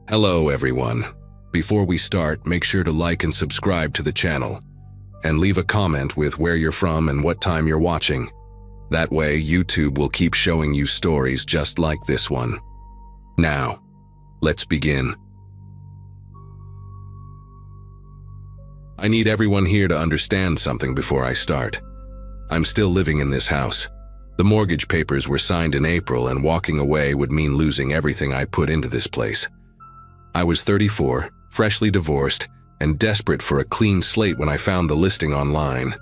Hello everyone. Before we start, make sure to like and subscribe to the channel, and leave a comment with where you're from and what time you're watching. That way, YouTube will keep showing you stories just like this one. Now, let's begin. I need everyone here to understand something before I start. I'm still living in this house. The mortgage papers were signed in April, and walking away would mean losing everything I put into this place. I was 34, freshly divorced, and desperate for a clean slate when I found the listing online.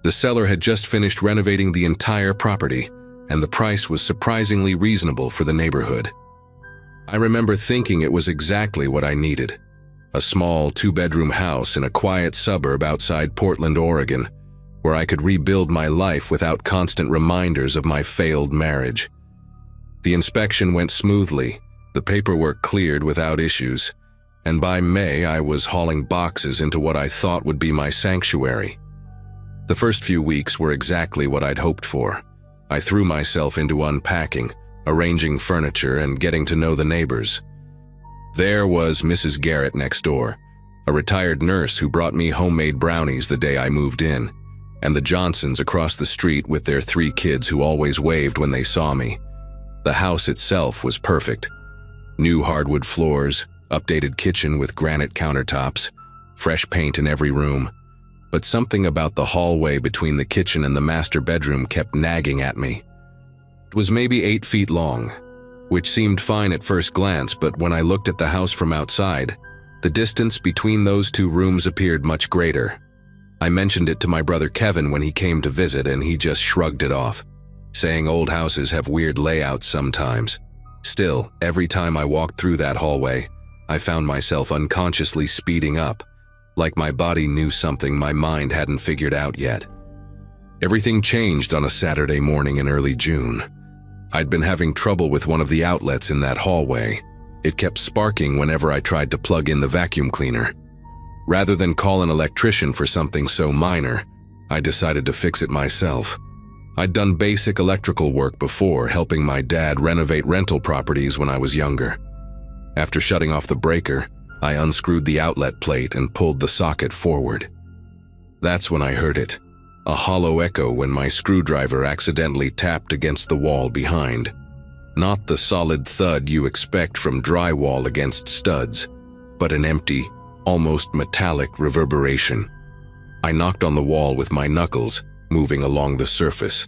The seller had just finished renovating the entire property, and the price was surprisingly reasonable for the neighborhood. I remember thinking it was exactly what I needed. A small two-bedroom house in a quiet suburb outside Portland, Oregon, where I could rebuild my life without constant reminders of my failed marriage. The inspection went smoothly, the paperwork cleared without issues, and by May I was hauling boxes into what I thought would be my sanctuary. The first few weeks were exactly what I'd hoped for. I threw myself into unpacking, arranging furniture, and getting to know the neighbors. There was Mrs. Garrett next door, a retired nurse who brought me homemade brownies the day I moved in, and the Johnsons across the street with their 3 kids who always waved when they saw me. The house itself was perfect. New hardwood floors, updated kitchen with granite countertops, fresh paint in every room. But something about the hallway between the kitchen and the master bedroom kept nagging at me. It was maybe 8 feet long, which seemed fine at first glance, but when I looked at the house from outside, the distance between those 2 rooms appeared much greater. I mentioned it to my brother Kevin when he came to visit, and he just shrugged it off, saying old houses have weird layouts sometimes. Still, every time I walked through that hallway, I found myself unconsciously speeding up, like my body knew something my mind hadn't figured out yet. Everything changed on a Saturday morning in early June. I'd been having trouble with one of the outlets in that hallway. It kept sparking whenever I tried to plug in the vacuum cleaner. Rather than call an electrician for something so minor, I decided to fix it myself. I'd done basic electrical work before, helping my dad renovate rental properties when I was younger. After shutting off the breaker, I unscrewed the outlet plate and pulled the socket forward. That's when I heard it, a hollow echo when my screwdriver accidentally tapped against the wall behind. Not the solid thud you expect from drywall against studs, but an empty, almost metallic reverberation. I knocked on the wall with my knuckles, moving along the surface,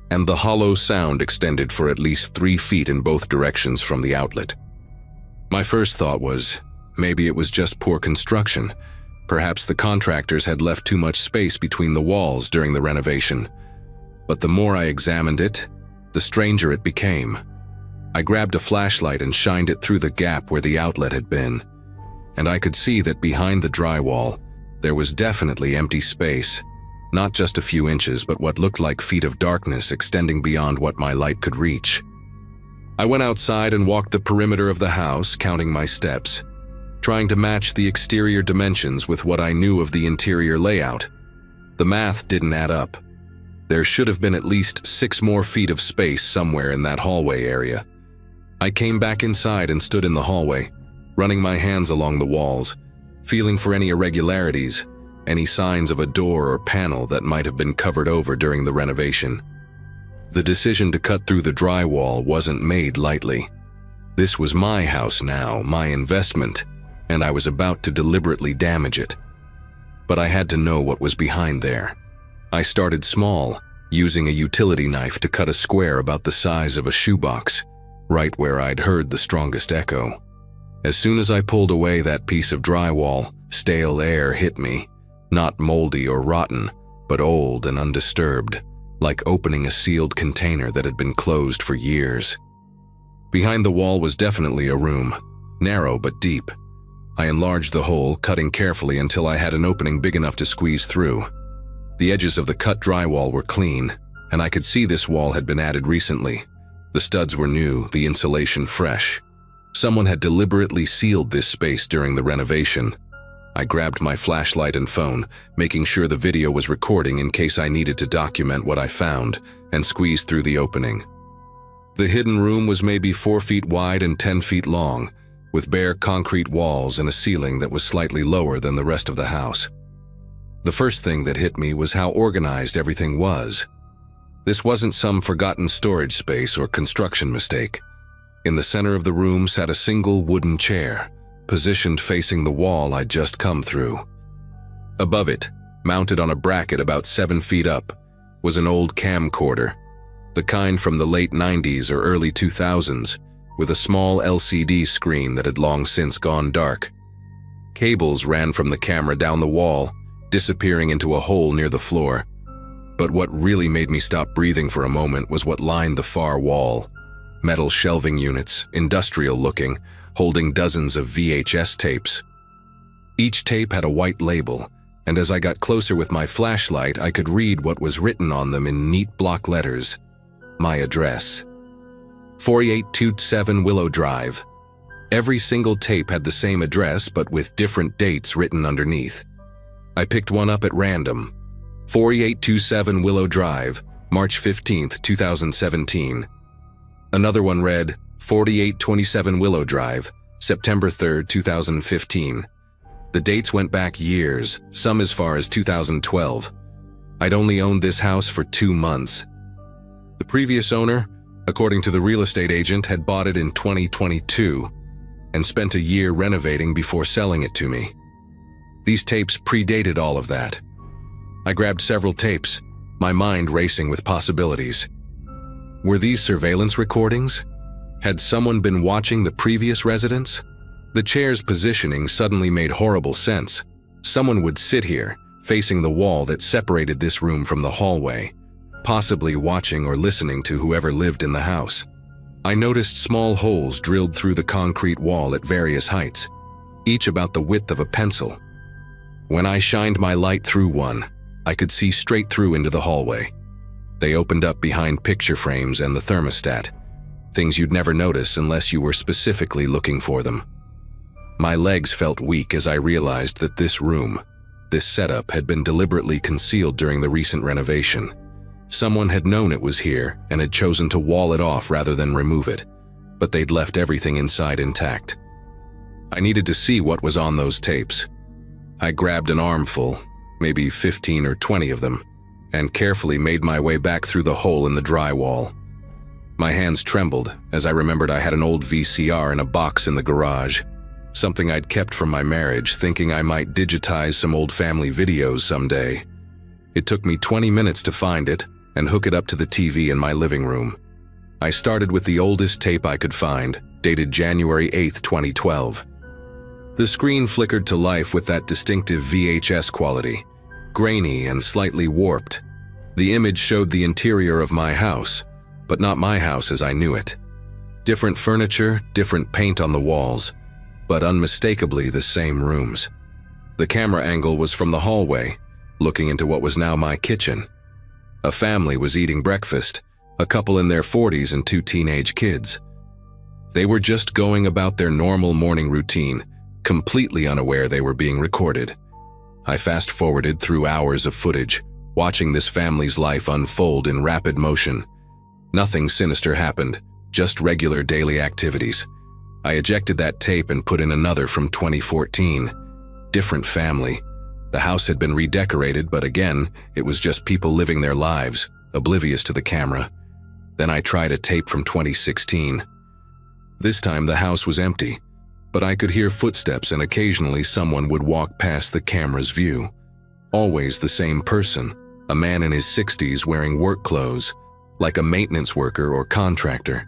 and the hollow sound extended for at least 3 feet in both directions from the outlet. My first thought was, maybe it was just poor construction. Perhaps the contractors had left too much space between the walls during the renovation. But the more I examined it, the stranger it became. I grabbed a flashlight and shined it through the gap where the outlet had been, and I could see that behind the drywall, there was definitely empty space. Not just a few inches, but what looked like feet of darkness extending beyond what my light could reach. I went outside and walked the perimeter of the house, counting my steps, trying to match the exterior dimensions with what I knew of the interior layout. The math didn't add up. There should have been at least 6 more feet of space somewhere in that hallway area. I came back inside and stood in the hallway, running my hands along the walls, feeling for any irregularities, any signs of a door or panel that might have been covered over during the renovation. The decision to cut through the drywall wasn't made lightly. This was my house now, my investment, and I was about to deliberately damage it. But I had to know what was behind there. I started small, using a utility knife to cut a square about the size of a shoebox, right where I'd heard the strongest echo. As soon as I pulled away that piece of drywall, stale air hit me. Not moldy or rotten, but old and undisturbed, like opening a sealed container that had been closed for years. Behind the wall was definitely a room, narrow but deep. I enlarged the hole, cutting carefully until I had an opening big enough to squeeze through. The edges of the cut drywall were clean, and I could see this wall had been added recently. The studs were new, the insulation fresh. Someone had deliberately sealed this space during the renovation. I grabbed my flashlight and phone, making sure the video was recording in case I needed to document what I found, and squeezed through the opening. The hidden room was maybe 4 feet wide and 10 feet long, with bare concrete walls and a ceiling that was slightly lower than the rest of the house. The first thing that hit me was how organized everything was. This wasn't some forgotten storage space or construction mistake. In the center of the room sat a single wooden chair, positioned facing the wall I'd just come through. Above it, mounted on a bracket about 7 feet up, was an old camcorder, the kind from the late 90s or early 2000s, with a small LCD screen that had long since gone dark. Cables ran from the camera down the wall, disappearing into a hole near the floor. But what really made me stop breathing for a moment was what lined the far wall. Metal shelving units, industrial-looking, holding dozens of VHS tapes. Each tape had a white label, and as I got closer with my flashlight, I could read what was written on them in neat block letters. My address. 4827 Willow Drive. Every single tape had the same address, but with different dates written underneath. I picked one up at random. 4827 Willow Drive, March 15, 2017. Another one read, 4827 Willow Drive, September 3, 2015. The dates went back years, some as far as 2012. I'd only owned this house for 2 months. The previous owner, according to the real estate agent, had bought it in 2022 and spent a year renovating before selling it to me. These tapes predated all of that. I grabbed several tapes, my mind racing with possibilities. Were these surveillance recordings? Had someone been watching the previous residents? The chair's positioning suddenly made horrible sense. Someone would sit here, facing the wall that separated this room from the hallway, possibly watching or listening to whoever lived in the house. I noticed small holes drilled through the concrete wall at various heights, each about the width of a pencil. When I shined my light through one, I could see straight through into the hallway. They opened up behind picture frames and the thermostat, things you'd never notice unless you were specifically looking for them. My legs felt weak as I realized that this room, this setup, had been deliberately concealed during the recent renovation. Someone had known it was here and had chosen to wall it off rather than remove it, but they'd left everything inside intact. I needed to see what was on those tapes. I grabbed an armful, maybe 15 or 20 of them, and carefully made my way back through the hole in the drywall. My hands trembled as I remembered I had an old VCR in a box in the garage, something I'd kept from my marriage, thinking I might digitize some old family videos someday. It took me 20 minutes to find it and hook it up to the TV in my living room. I started with the oldest tape I could find, dated January 8, 2012. The screen flickered to life with that distinctive VHS quality, grainy and slightly warped. The image showed the interior of my house, but not my house as I knew it. Different furniture, different paint on the walls, but unmistakably the same rooms. The camera angle was from the hallway, looking into what was now my kitchen. A family was eating breakfast, a couple in their 40s and 2 teenage kids. They were just going about their normal morning routine, completely unaware they were being recorded. I fast-forwarded through hours of footage, watching this family's life unfold in rapid motion. Nothing sinister happened, just regular daily activities. I ejected that tape and put in another from 2014. Different family. The house had been redecorated, but again, it was just people living their lives, oblivious to the camera. Then I tried a tape from 2016. This time the house was empty, but I could hear footsteps and occasionally someone would walk past the camera's view. Always the same person, a man in his 60s wearing work clothes, like a maintenance worker or contractor.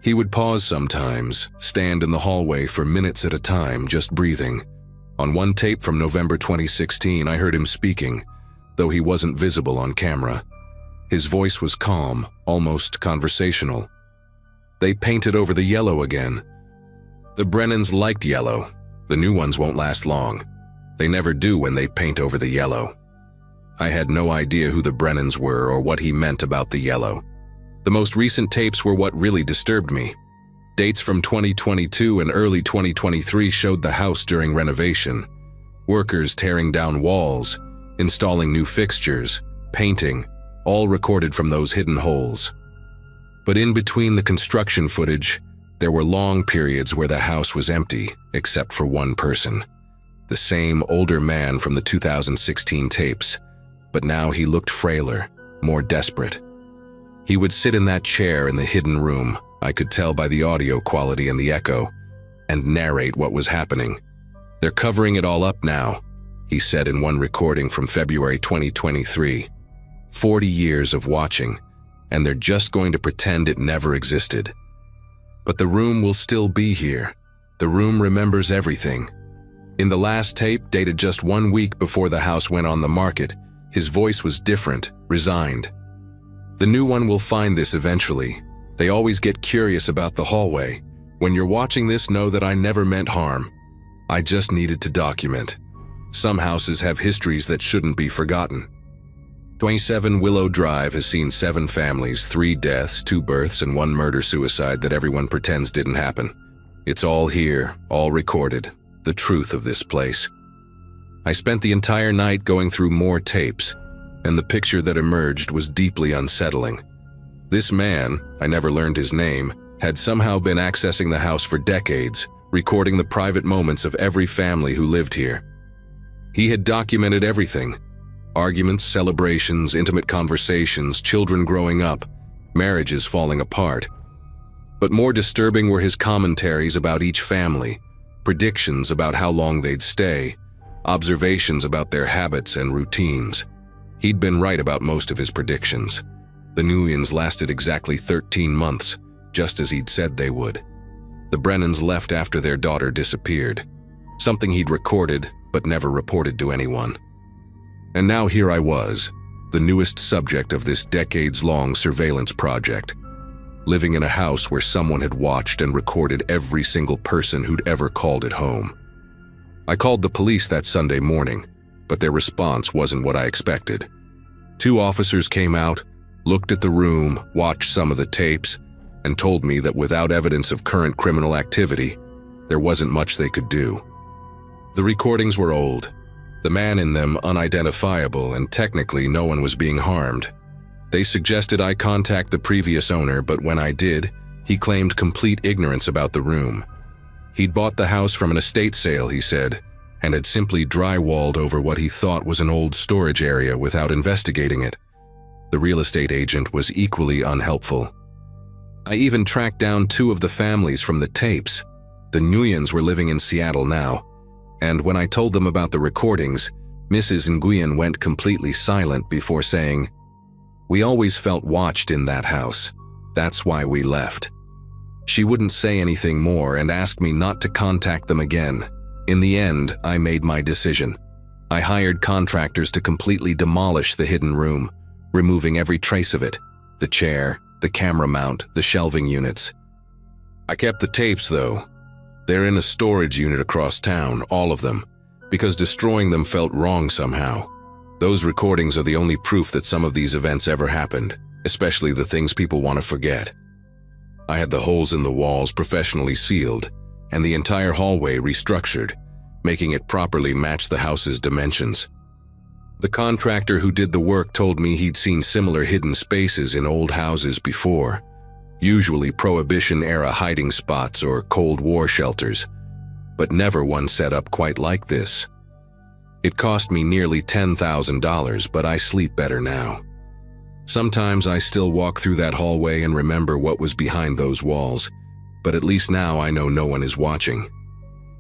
He would pause sometimes, stand in the hallway for minutes at a time, just breathing. On one tape from November 2016, I heard him speaking, though he wasn't visible on camera. His voice was calm, almost conversational. They painted over the yellow again. The Brennans liked yellow. The new ones won't last long. They never do when they paint over the yellow. I had no idea who the Brennans were or what he meant about the yellow. The most recent tapes were what really disturbed me. Dates from 2022 and early 2023 showed the house during renovation. Workers tearing down walls, installing new fixtures, painting, all recorded from those hidden holes. But in between the construction footage, There were long periods where the house was empty, except for one person. The same older man from the 2016 tapes, but now he looked frailer, more desperate. He would sit in that chair in the hidden room, I could tell by the audio quality and the echo, and narrate what was happening. "They're covering it all up now," he said in one recording from February 2023. 40 years of watching, and they're just going to pretend it never existed. But the room will still be here. The room remembers everything. In the last tape, dated just 1 week before the house went on the market, his voice was different, resigned. The new one will find this eventually. They always get curious about the hallway. "When you're watching this, know that I never meant harm. I just needed to document. Some houses have histories that shouldn't be forgotten." 27 Willow Drive has seen 7 families, 3 deaths, 2 births, and 1 murder-suicide that everyone pretends didn't happen. It's all here, all recorded, the truth of this place. I spent the entire night going through more tapes, and the picture that emerged was deeply unsettling. This man, I never learned his name, had somehow been accessing the house for decades, recording the private moments of every family who lived here. He had documented everything: arguments, celebrations, intimate conversations, children growing up, marriages falling apart. But more disturbing were his commentaries about each family, predictions about how long they'd stay, observations about their habits and routines. He'd been right about most of his predictions. The Nguyens lasted exactly 13 months, just as he'd said they would. The Brennans left after their daughter disappeared, something he'd recorded but never reported to anyone. And now here I was, the newest subject of this decades-long surveillance project, living in a house where someone had watched and recorded every single person who'd ever called it home. I called the police that Sunday morning, but their response wasn't what I expected. 2 officers came out, looked at the room, watched some of the tapes, and told me that without evidence of current criminal activity, there wasn't much they could do. The recordings were old, the man in them unidentifiable, and technically no one was being harmed. They suggested I contact the previous owner, but when I did, he claimed complete ignorance about the room. He'd bought the house from an estate sale, he said, and had simply drywalled over what he thought was an old storage area without investigating it. The real estate agent was equally unhelpful. I even tracked down 2 of the families from the tapes. The Nguyens were living in Seattle now, and when I told them about the recordings, Mrs. Nguyen went completely silent before saying, "We always felt watched in that house. That's why we left." She wouldn't say anything more and asked me not to contact them again. In the end, I made my decision. I hired contractors to completely demolish the hidden room, removing every trace of it: the chair, the camera mount, the shelving units. I kept the tapes, though. They're in a storage unit across town, all of them, because destroying them felt wrong somehow. Those recordings are the only proof that some of these events ever happened, especially the things people want to forget. I had the holes in the walls professionally sealed, and the entire hallway restructured, making it properly match the house's dimensions. The contractor who did the work told me he'd seen similar hidden spaces in old houses before, usually Prohibition-era hiding spots or Cold War shelters, but never one set up quite like this. It cost me nearly $10,000, but I sleep better now. Sometimes I still walk through that hallway and remember what was behind those walls, but at least now I know no one is watching.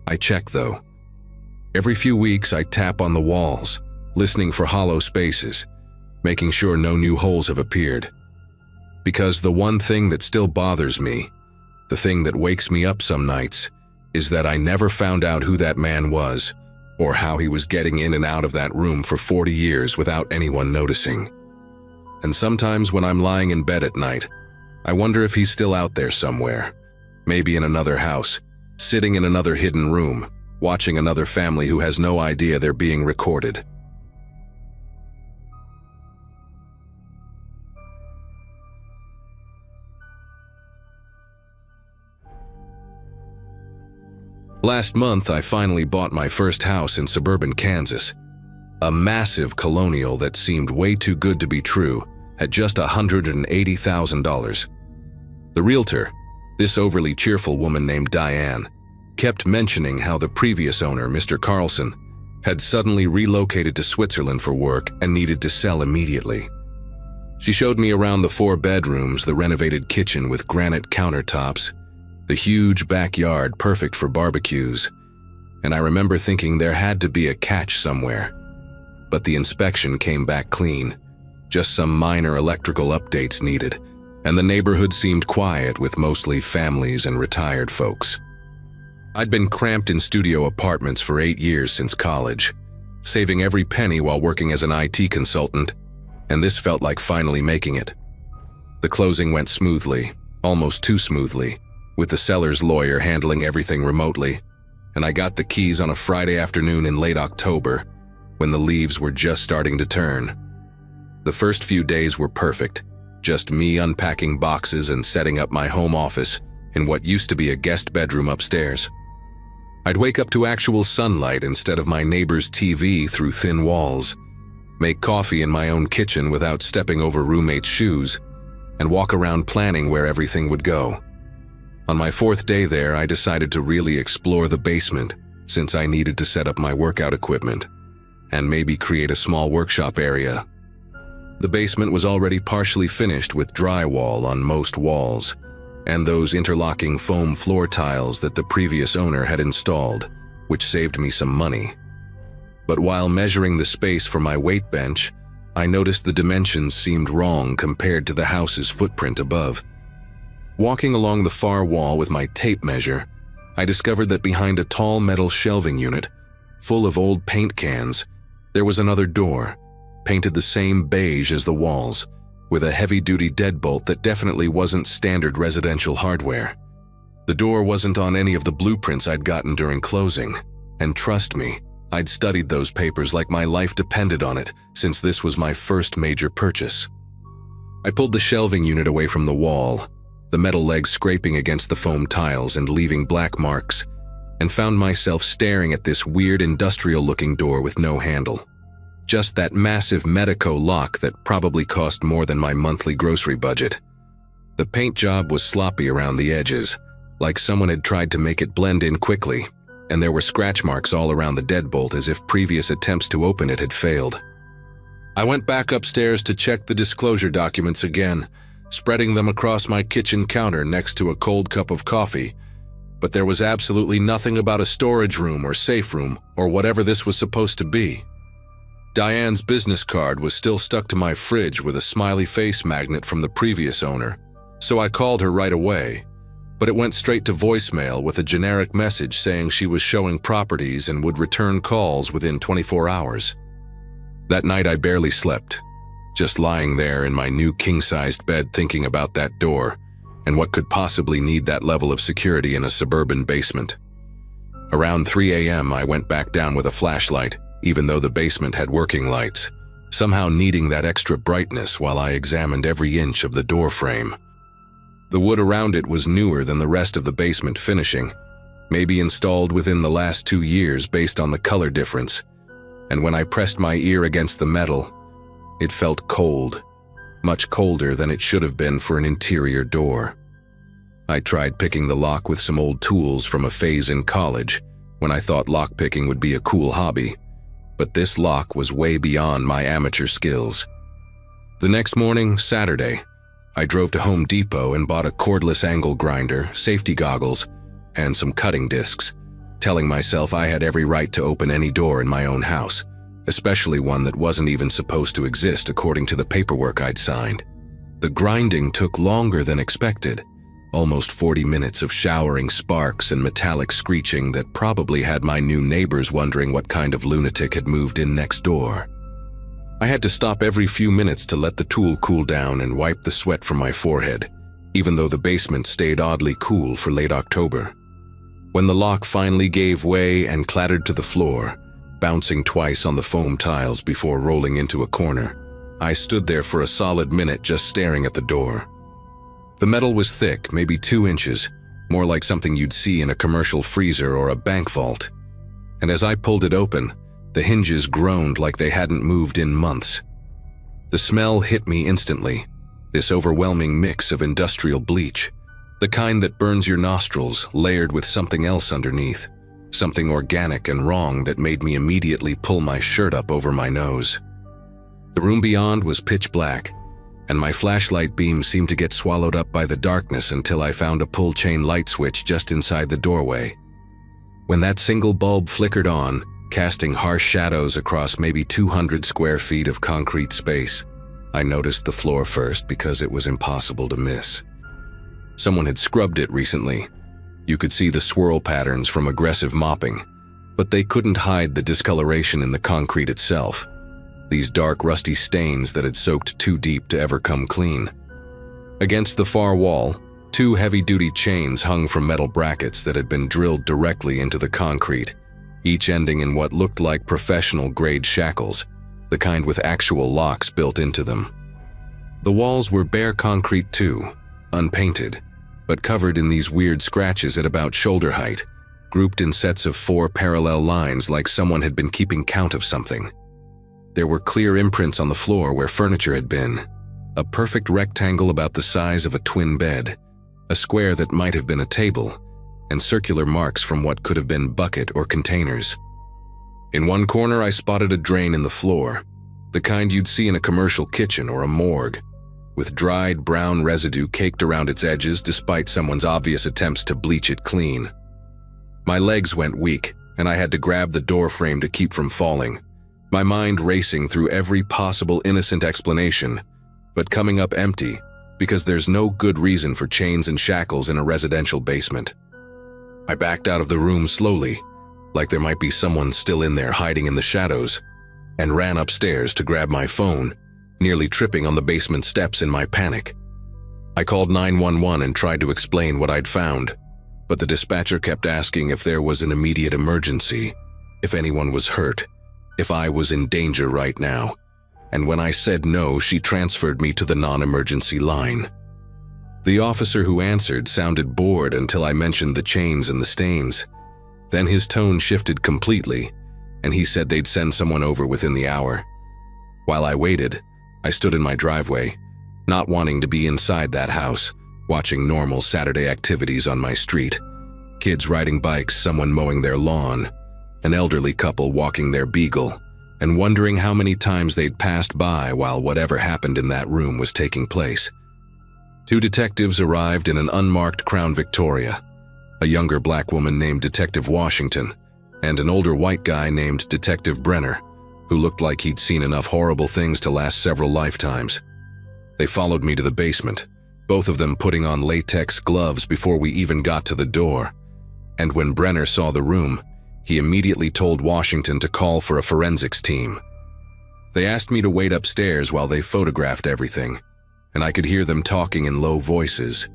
I check, though. Every few weeks I tap on the walls, listening for hollow spaces, making sure no new holes have appeared. Because the one thing that still bothers me, the thing that wakes me up some nights, is that I never found out who that man was, or how he was getting in and out of that room for 40 years without anyone noticing. And sometimes when I'm lying in bed at night, I wonder if he's still out there somewhere, maybe in another house, sitting in another hidden room, watching another family who has no idea they're being recorded. Last month, I finally bought my first house in suburban Kansas. A massive colonial that seemed way too good to be true at just $180,000. The realtor, This overly cheerful woman named Diane kept mentioning how the previous owner, Mr. Carlson, had suddenly relocated to Switzerland for work and needed to sell immediately. She showed me around the 4 bedrooms, the renovated kitchen with granite countertops, the huge backyard perfect for barbecues, and I remember thinking there had to be a catch somewhere. But the inspection came back clean, just some minor electrical updates needed, and the neighborhood seemed quiet with mostly families and retired folks. I'd been cramped in studio apartments for 8 years since college, saving every penny while working as an IT consultant, and this felt like finally making it. The closing went smoothly, almost too smoothly, with the seller's lawyer handling everything remotely, and I got the keys on a Friday afternoon in late October, when the leaves were just starting to turn. The first few days were perfect, just me unpacking boxes and setting up my home office in what used to be a guest bedroom upstairs. I'd wake up to actual sunlight instead of my neighbor's TV through thin walls, make coffee in my own kitchen without stepping over roommates' shoes, and walk around planning where everything would go. On my 4th day there, I decided to really explore the basement, since I needed to set up my workout equipment, and maybe create a small workshop area. The basement was already partially finished with drywall on most walls, and those interlocking foam floor tiles that the previous owner had installed, which saved me some money. But while measuring the space for my weight bench, I noticed the dimensions seemed wrong compared to the house's footprint above. Walking along the far wall with my tape measure, I discovered that behind a tall metal shelving unit, full of old paint cans, there was another door, painted the same beige as the walls, with a heavy-duty deadbolt that definitely wasn't standard residential hardware. The door wasn't on any of the blueprints I'd gotten during closing, and trust me, I'd studied those papers like my life depended on it, since this was my first major purchase. I pulled the shelving unit away from the wall, the metal legs scraping against the foam tiles and leaving black marks, and found myself staring at this weird industrial-looking door with no handle. Just that massive Medico lock that probably cost more than my monthly grocery budget. The paint job was sloppy around the edges, like someone had tried to make it blend in quickly, and there were scratch marks all around the deadbolt as if previous attempts to open it had failed. I went back upstairs to check the disclosure documents again, spreading them across my kitchen counter next to a cold cup of coffee, but there was absolutely nothing about a storage room or safe room or whatever this was supposed to be. Diane's business card was still stuck to my fridge with a smiley face magnet from the previous owner, so I called her right away, but it went straight to voicemail with a generic message saying she was showing properties and would return calls within 24 hours. That night I barely slept, just lying there in my new king-sized bed thinking about that door and what could possibly need that level of security in a suburban basement. Around 3 a.m. I went back down with a flashlight, even though the basement had working lights, somehow needing that extra brightness while I examined every inch of the door frame. The wood around it was newer than the rest of the basement finishing, maybe installed within the last 2 years based on the color difference, and when I pressed my ear against the metal, it felt cold, much colder than it should have been for an interior door. I tried picking the lock with some old tools from a phase in college when I thought lockpicking would be a cool hobby, but this lock was way beyond my amateur skills. The next morning, Saturday, I drove to Home Depot and bought a cordless angle grinder, safety goggles, and some cutting discs, telling myself I had every right to open any door in my own house, especially one that wasn't even supposed to exist according to the paperwork I'd signed. The grinding took longer than expected, almost 40 minutes of showering sparks and metallic screeching that probably had my new neighbors wondering what kind of lunatic had moved in next door. I had to stop every few minutes to let the tool cool down and wipe the sweat from my forehead, even though the basement stayed oddly cool for late October. When the lock finally gave way and clattered to the floor, bouncing twice on the foam tiles before rolling into a corner, I stood there for a solid minute just staring at the door. The metal was thick, maybe 2 inches, more like something you'd see in a commercial freezer or a bank vault. And as I pulled it open, the hinges groaned like they hadn't moved in months. The smell hit me instantly, this overwhelming mix of industrial bleach, The kind that burns your nostrils, layered with something else underneath. Something organic and wrong that made me immediately pull my shirt up over my nose. The room beyond was pitch black, and my flashlight beam seemed to get swallowed up by the darkness until I found a pull-chain light switch just inside the doorway. When that single bulb flickered on, casting harsh shadows across maybe 200 square feet of concrete space, I noticed the floor first because it was impossible to miss. Someone had scrubbed it recently. You could see the swirl patterns from aggressive mopping, but they couldn't hide the discoloration in the concrete itself. These dark, rusty stains that had soaked too deep to ever come clean. Against the far wall, 2 heavy-duty chains hung from metal brackets that had been drilled directly into the concrete, each ending in what looked like professional-grade shackles, the kind with actual locks built into them. The walls were bare concrete too, unpainted, but covered in these weird scratches at about shoulder height, grouped in sets of 4 parallel lines like someone had been keeping count of something. There were clear imprints on the floor where furniture had been, a perfect rectangle about the size of a twin bed, a square that might have been a table, and circular marks from what could have been bucket or containers. In one corner I spotted a drain in the floor, the kind you'd see in a commercial kitchen or a morgue, with dried brown residue caked around its edges despite someone's obvious attempts to bleach it clean. My legs went weak, and I had to grab the door frame to keep from falling, my mind racing through every possible innocent explanation, but coming up empty because there's no good reason for chains and shackles in a residential basement. I backed out of the room slowly, like there might be someone still in there hiding in the shadows, and ran upstairs to grab my phone, nearly tripping on the basement steps in my panic. I called 911 and tried to explain what I'd found, but the dispatcher kept asking if there was an immediate emergency, if anyone was hurt, if I was in danger right now, and when I said no, she transferred me to the non-emergency line. The officer who answered sounded bored until I mentioned the chains and the stains. Then his tone shifted completely, and he said they'd send someone over within the hour. While I waited, I stood in my driveway, not wanting to be inside that house, watching normal Saturday activities on my street. Kids riding bikes, someone mowing their lawn, an elderly couple walking their beagle, and wondering how many times they'd passed by while whatever happened in that room was taking place. 2 detectives arrived in an unmarked Crown Victoria, a younger black woman named Detective Washington, and an older white guy named Detective Brenner, who looked like he'd seen enough horrible things to last several lifetimes. They followed me to the basement, both of them putting on latex gloves before we even got to the door, and when Brenner saw the room, he immediately told Washington to call for a forensics team. They asked me to wait upstairs while they photographed everything, and I could hear them talking in low voices.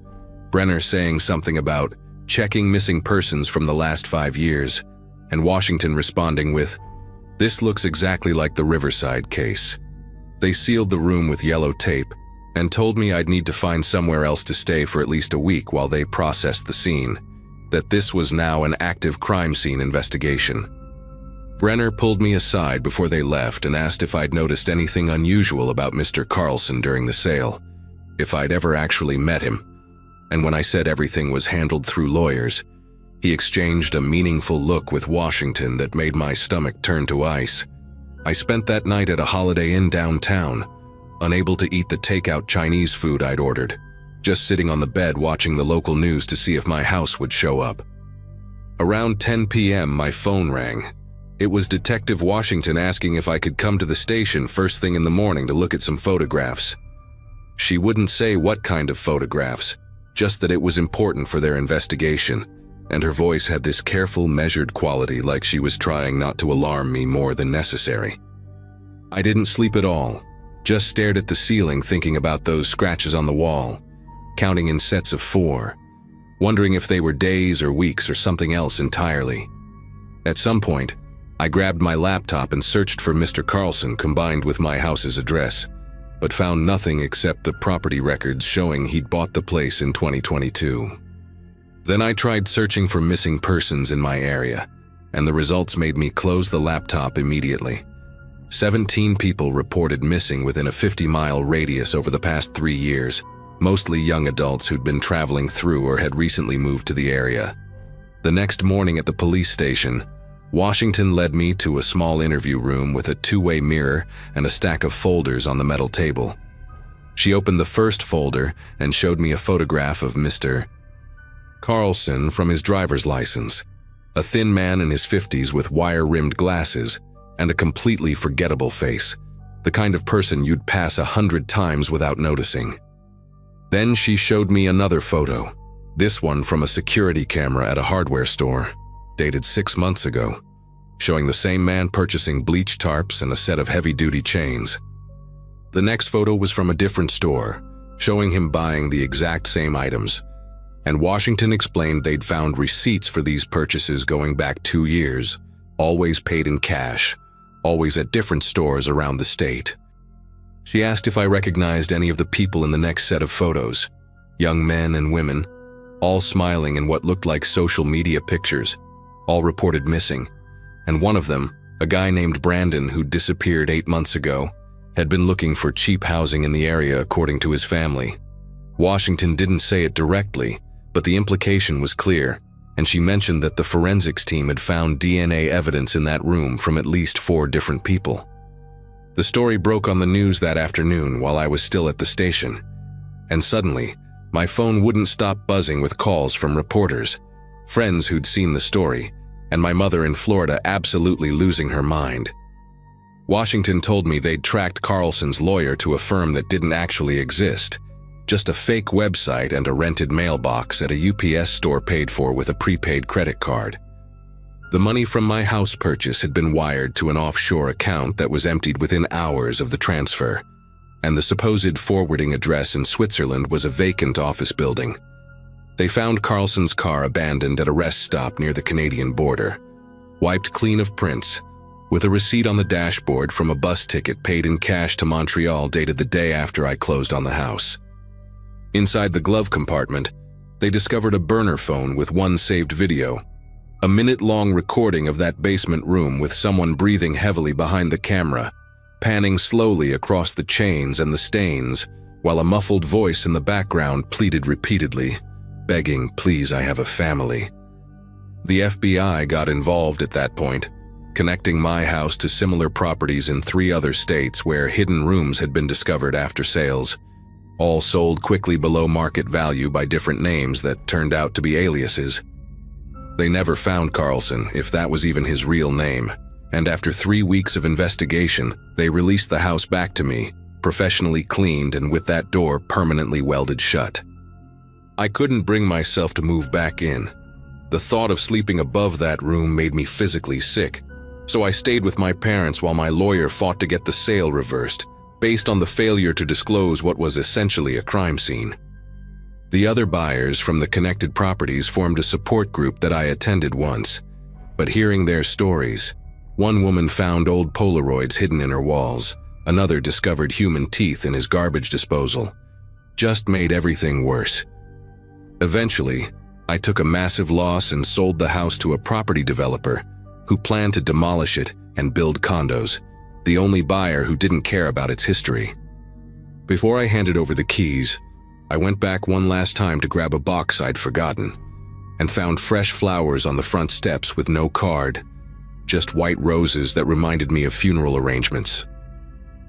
Brenner saying something about checking missing persons from the last 5 years, and Washington responding with, "This looks exactly like the Riverside case." They sealed the room with yellow tape and told me I'd need to find somewhere else to stay for at least a week while they processed the scene, that this was now an active crime scene investigation. Brenner pulled me aside before they left and asked if I'd noticed anything unusual about Mr. Carlson during the sale, if I'd ever actually met him, and when I said everything was handled through lawyers, he exchanged a meaningful look with Washington that made my stomach turn to ice. I spent that night at a Holiday Inn downtown, unable to eat the takeout Chinese food I'd ordered, just sitting on the bed watching the local news to see if my house would show up. Around 10 p.m. my phone rang. It was Detective Washington asking if I could come to the station first thing in the morning to look at some photographs. She wouldn't say what kind of photographs, just that it was important for their investigation, and her voice had this careful, measured quality like she was trying not to alarm me more than necessary. I didn't sleep at all, just stared at the ceiling thinking about those scratches on the wall, counting in sets of 4, wondering if they were days or weeks or something else entirely. At some point, I grabbed my laptop and searched for Mr. Carlson combined with my house's address, but found nothing except the property records showing he'd bought the place in 2022. Then I tried searching for missing persons in my area, and the results made me close the laptop immediately. 17 people reported missing within a 50-mile radius over the past 3 years, mostly young adults who'd been traveling through or had recently moved to the area. The next morning at the police station, Washington led me to a small interview room with a two-way mirror and a stack of folders on the metal table. She opened the first folder and showed me a photograph of Mr. Carlson from his driver's license, a thin man in his 50s with wire-rimmed glasses and a completely forgettable face, the kind of person you'd pass 100 times without noticing. Then she showed me another photo, this one from a security camera at a hardware store, dated 6 months ago, showing the same man purchasing bleach tarps and a set of heavy-duty chains. The next photo was from a different store, showing him buying the exact same items, and Washington explained they'd found receipts for these purchases going back 2 years, always paid in cash, always at different stores around the state. She asked if I recognized any of the people in the next set of photos, young men and women, all smiling in what looked like social media pictures, all reported missing, and one of them, a guy named Brandon who disappeared 8 months ago, had been looking for cheap housing in the area according to his family. Washington didn't say it directly, but the implication was clear, and she mentioned that the forensics team had found DNA evidence in that room from at least 4 different people. The story broke on the news that afternoon while I was still at the station, and suddenly, my phone wouldn't stop buzzing with calls from reporters, friends who'd seen the story, and my mother in Florida absolutely losing her mind. Washington told me they'd tracked Carlson's lawyer to a firm that didn't actually exist, just a fake website and a rented mailbox at a UPS store paid for with a prepaid credit card. The money from my house purchase had been wired to an offshore account that was emptied within hours of the transfer, and the supposed forwarding address in Switzerland was a vacant office building. They found Carlson's car abandoned at a rest stop near the Canadian border, wiped clean of prints, with a receipt on the dashboard from a bus ticket paid in cash to Montreal dated the day after I closed on the house. Inside the glove compartment, they discovered a burner phone with one saved video, a minute-long recording of that basement room with someone breathing heavily behind the camera, panning slowly across the chains and the stains, while a muffled voice in the background pleaded repeatedly, begging, "Please, I have a family." The FBI got involved at that point, connecting my house to similar properties in 3 other states where hidden rooms had been discovered after sales, all sold quickly below market value by different names that turned out to be aliases. They never found Carlson, if that was even his real name, and after 3 weeks of investigation, they released the house back to me, professionally cleaned and with that door permanently welded shut. I couldn't bring myself to move back in. The thought of sleeping above that room made me physically sick, so I stayed with my parents while my lawyer fought to get the sale reversed, based on the failure to disclose what was essentially a crime scene. The other buyers from the connected properties formed a support group that I attended once, but hearing their stories, one woman found old Polaroids hidden in her walls, another discovered human teeth in his garbage disposal, just made everything worse. Eventually, I took a massive loss and sold the house to a property developer who planned to demolish it and build condos, the only buyer who didn't care about its history. Before I handed over the keys, I went back one last time to grab a box I'd forgotten, and found fresh flowers on the front steps with no card, just white roses that reminded me of funeral arrangements.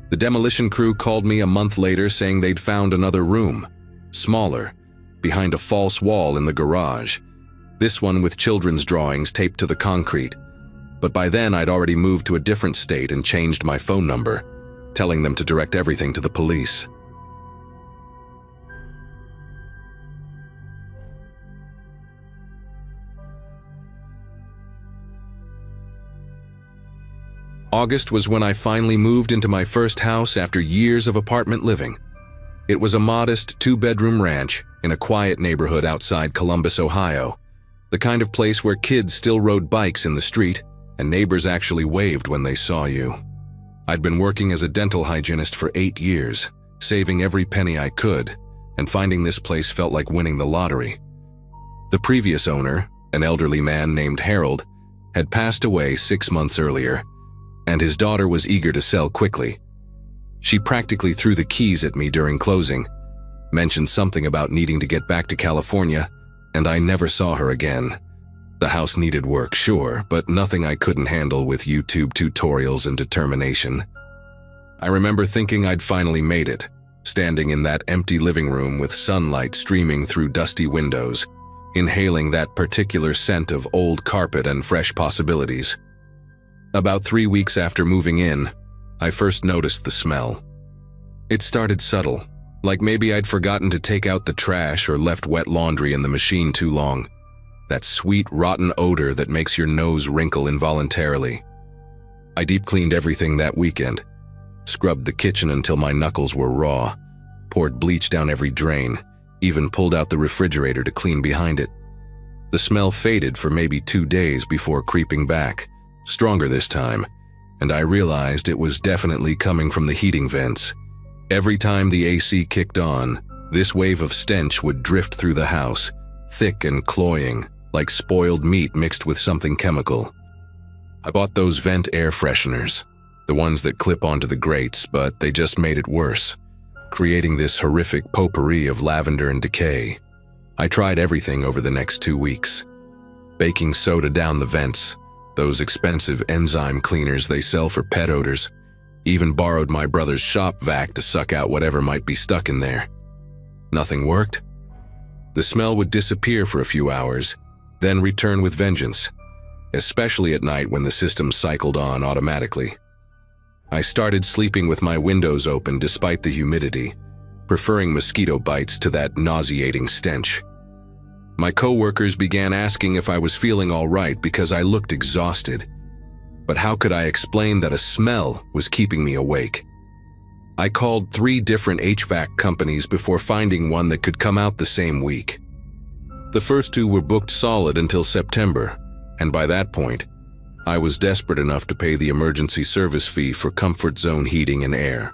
The demolition crew called me a month later saying they'd found another room, smaller, behind a false wall in the garage, this one with children's drawings taped to the concrete. But by then I'd already moved to a different state and changed my phone number, telling them to direct everything to the police. August was when I finally moved into my first house after years of apartment living. It was a modest 2-bedroom ranch in a quiet neighborhood outside Columbus, Ohio, the kind of place where kids still rode bikes in the street and neighbors actually waved when they saw you. I'd been working as a dental hygienist for 8 years, saving every penny I could, and finding this place felt like winning the lottery. The previous owner, an elderly man named Harold, had passed away 6 months earlier, and his daughter was eager to sell quickly. She practically threw the keys at me during closing, mentioned something about needing to get back to California, and I never saw her again. The house needed work, sure, but nothing I couldn't handle with YouTube tutorials and determination. I remember thinking I'd finally made it, standing in that empty living room with sunlight streaming through dusty windows, inhaling that particular scent of old carpet and fresh possibilities. About 3 weeks after moving in, I first noticed the smell. It started subtle, like maybe I'd forgotten to take out the trash or left wet laundry in the machine too long. That sweet, rotten odor that makes your nose wrinkle involuntarily. I deep cleaned everything that weekend, scrubbed the kitchen until my knuckles were raw, poured bleach down every drain, even pulled out the refrigerator to clean behind it. The smell faded for maybe 2 days before creeping back, stronger this time, and I realized it was definitely coming from the heating vents. Every time the AC kicked on, this wave of stench would drift through the house, thick and cloying, like spoiled meat mixed with something chemical. I bought those vent air fresheners, the ones that clip onto the grates, but they just made it worse, creating this horrific potpourri of lavender and decay. I tried everything over the next 2 weeks. Baking soda down the vents, those expensive enzyme cleaners they sell for pet odors, even borrowed my brother's shop vac to suck out whatever might be stuck in there. Nothing worked. The smell would disappear for a few hours, then return with vengeance, especially at night when the system cycled on automatically. I started sleeping with my windows open despite the humidity, preferring mosquito bites to that nauseating stench. My coworkers began asking if I was feeling all right because I looked exhausted. But how could I explain that a smell was keeping me awake? I called 3 different HVAC companies before finding one that could come out the same week. The first 2 were booked solid until September, and by that point, I was desperate enough to pay the emergency service fee for comfort zone heating and air.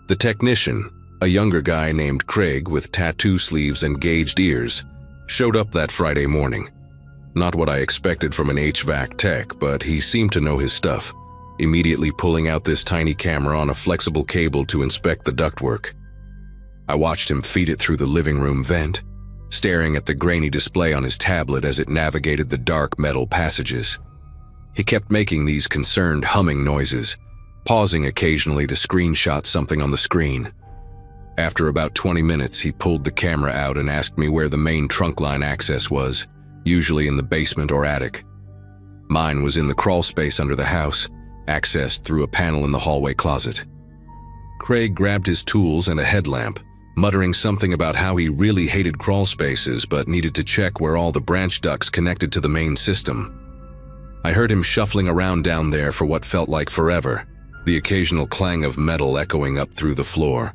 The technician, a younger guy named Craig with tattoo sleeves and gauged ears, showed up that Friday morning. Not what I expected from an HVAC tech, but he seemed to know his stuff, immediately pulling out this tiny camera on a flexible cable to inspect the ductwork. I watched him feed it through the living room vent, staring at the grainy display on his tablet as it navigated the dark metal passages. He kept making these concerned humming noises, pausing occasionally to screenshot something on the screen. After about 20 minutes, he pulled the camera out and asked me where the main trunk line access was, usually in the basement or attic. Mine was in the crawl space under the house, accessed through a panel in the hallway closet. Craig grabbed his tools and a headlamp, muttering something about how he really hated crawl spaces but needed to check where all the branch ducts connected to the main system. I heard him shuffling around down there for what felt like forever, the occasional clang of metal echoing up through the floor.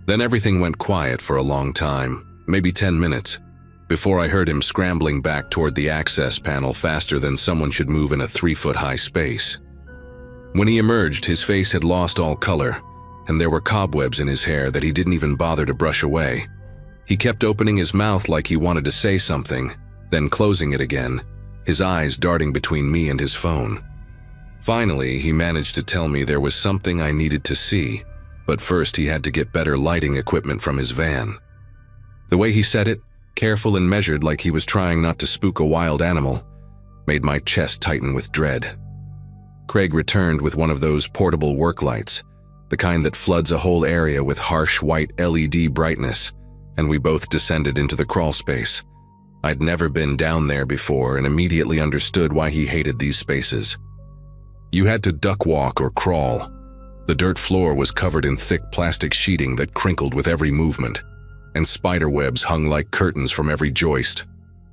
Then everything went quiet for a long time, maybe 10 minutes, before I heard him scrambling back toward the access panel faster than someone should move in a 3-foot-high space. When he emerged, his face had lost all color, and there were cobwebs in his hair that he didn't even bother to brush away. He kept opening his mouth like he wanted to say something, then closing it again, his eyes darting between me and his phone. Finally, he managed to tell me there was something I needed to see, but first he had to get better lighting equipment from his van. The way he said it, careful and measured like he was trying not to spook a wild animal, made my chest tighten with dread. Craig returned with one of those portable work lights, the kind that floods a whole area with harsh white LED brightness, and we both descended into the crawl space. I'd never been down there before and immediately understood why he hated these spaces. You had to duck walk or crawl. The dirt floor was covered in thick plastic sheeting that crinkled with every movement, and spider webs hung like curtains from every joist.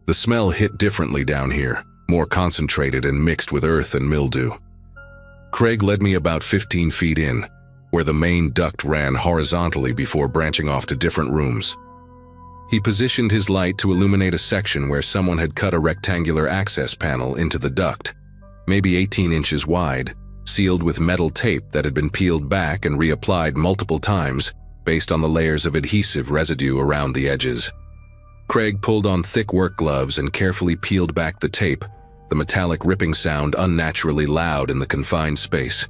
The smell hit differently down here, more concentrated and mixed with earth and mildew. Craig led me about 15 feet in, where the main duct ran horizontally before branching off to different rooms. He positioned his light to illuminate a section where someone had cut a rectangular access panel into the duct, maybe 18 inches wide, sealed with metal tape that had been peeled back and reapplied multiple times based on the layers of adhesive residue around the edges. Craig pulled on thick work gloves and carefully peeled back the tape, the metallic ripping sound unnaturally loud in the confined space.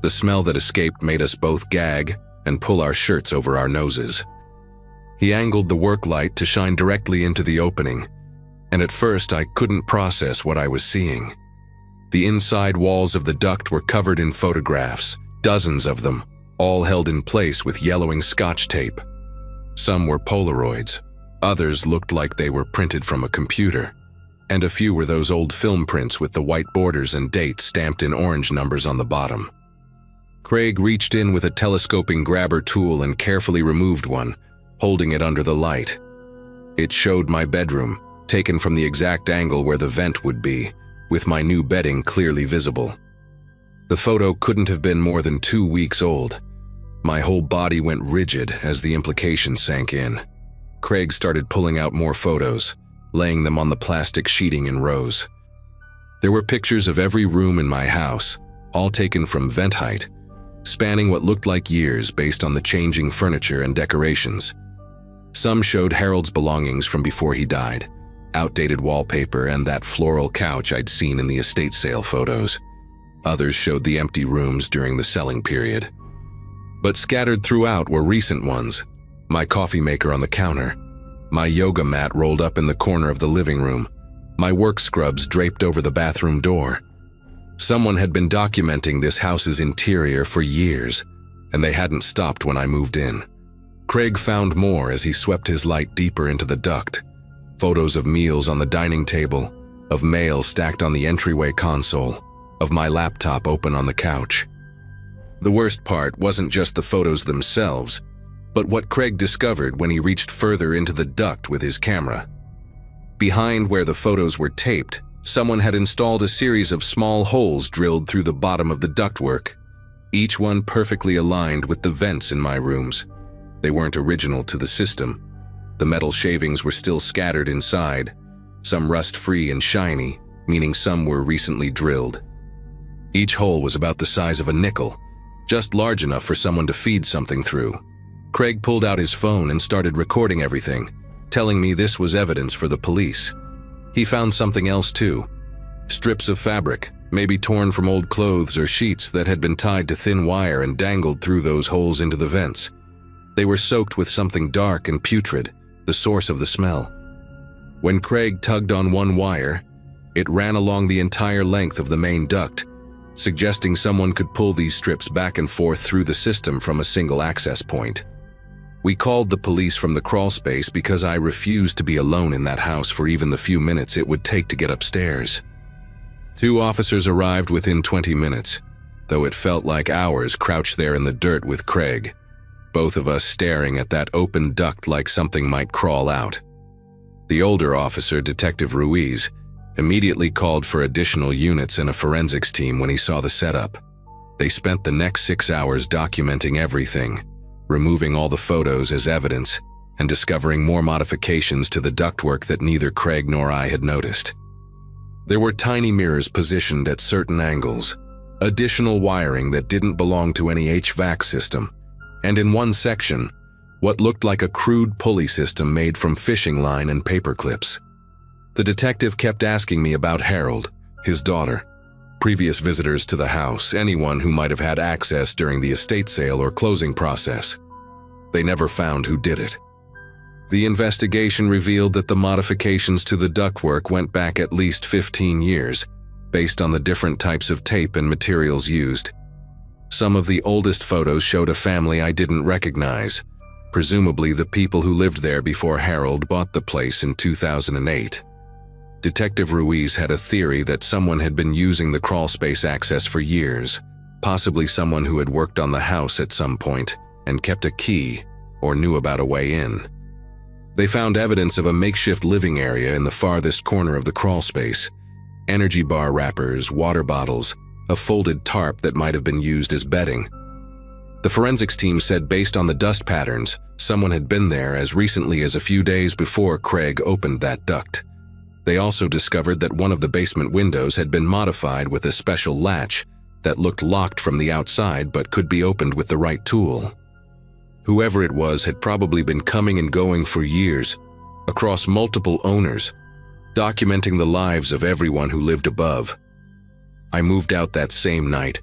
The smell that escaped made us both gag and pull our shirts over our noses. He angled the work light to shine directly into the opening, and at first I couldn't process what I was seeing. The inside walls of the duct were covered in photographs, dozens of them, all held in place with yellowing Scotch tape. Some were Polaroids, others looked like they were printed from a computer, and a few were those old film prints with the white borders and dates stamped in orange numbers on the bottom. Craig reached in with a telescoping grabber tool and carefully removed one, holding it under the light. It showed my bedroom, taken from the exact angle where the vent would be, with my new bedding clearly visible. The photo couldn't have been more than 2 weeks old. My whole body went rigid as the implication sank in. Craig started pulling out more photos, laying them on the plastic sheeting in rows. There were pictures of every room in my house, all taken from vent height, spanning what looked like years based on the changing furniture and decorations. Some showed Harold's belongings from before he died, outdated wallpaper and that floral couch I'd seen in the estate sale photos. Others showed the empty rooms during the selling period. But scattered throughout were recent ones: my coffee maker on the counter, my yoga mat rolled up in the corner of the living room, my work scrubs draped over the bathroom door. Someone had been documenting this house's interior for years, and they hadn't stopped when I moved in. Craig found more as he swept his light deeper into the duct. Photos of meals on the dining table, of mail stacked on the entryway console, of my laptop open on the couch. The worst part wasn't just the photos themselves, but what Craig discovered when he reached further into the duct with his camera. Behind where the photos were taped, someone had installed a series of small holes drilled through the bottom of the ductwork, each one perfectly aligned with the vents in my rooms. They weren't original to the system. The metal shavings were still scattered inside, some rust-free and shiny, meaning some were recently drilled. Each hole was about the size of a nickel, just large enough for someone to feed something through. Craig pulled out his phone and started recording everything, telling me this was evidence for the police. He found something else too: strips of fabric, maybe torn from old clothes or sheets that had been tied to thin wire and dangled through those holes into the vents. They were soaked with something dark and putrid, the source of the smell. When Craig tugged on one wire, it ran along the entire length of the main duct, suggesting someone could pull these strips back and forth through the system from a single access point. We called the police from the crawl space because I refused to be alone in that house for even the few minutes it would take to get upstairs. 2 officers arrived within 20 minutes, though it felt like hours crouched there in the dirt with Craig, both of us staring at that open duct like something might crawl out. The older officer, Detective Ruiz, immediately called for additional units and a forensics team when he saw the setup. They spent the next 6 hours documenting everything, removing all the photos as evidence, and discovering more modifications to the ductwork that neither Craig nor I had noticed. There were tiny mirrors positioned at certain angles, additional wiring that didn't belong to any HVAC system, and in one section, what looked like a crude pulley system made from fishing line and paper clips. The detective kept asking me about Harold, his daughter, previous visitors to the house, anyone who might have had access during the estate sale or closing process. They never found who did it. The investigation revealed that the modifications to the ductwork went back at least 15 years, based on the different types of tape and materials used. Some of the oldest photos showed a family I didn't recognize, presumably the people who lived there before Harold bought the place in 2008. Detective Ruiz had a theory that someone had been using the crawlspace access for years, possibly someone who had worked on the house at some point and kept a key or knew about a way in. They found evidence of a makeshift living area in the farthest corner of the crawlspace: energy bar wrappers, water bottles, a folded tarp that might have been used as bedding. The forensics team said based on the dust patterns, someone had been there as recently as a few days before Craig opened that duct. They also discovered that one of the basement windows had been modified with a special latch that looked locked from the outside but could be opened with the right tool. Whoever it was had probably been coming and going for years, across multiple owners, documenting the lives of everyone who lived above. I moved out that same night,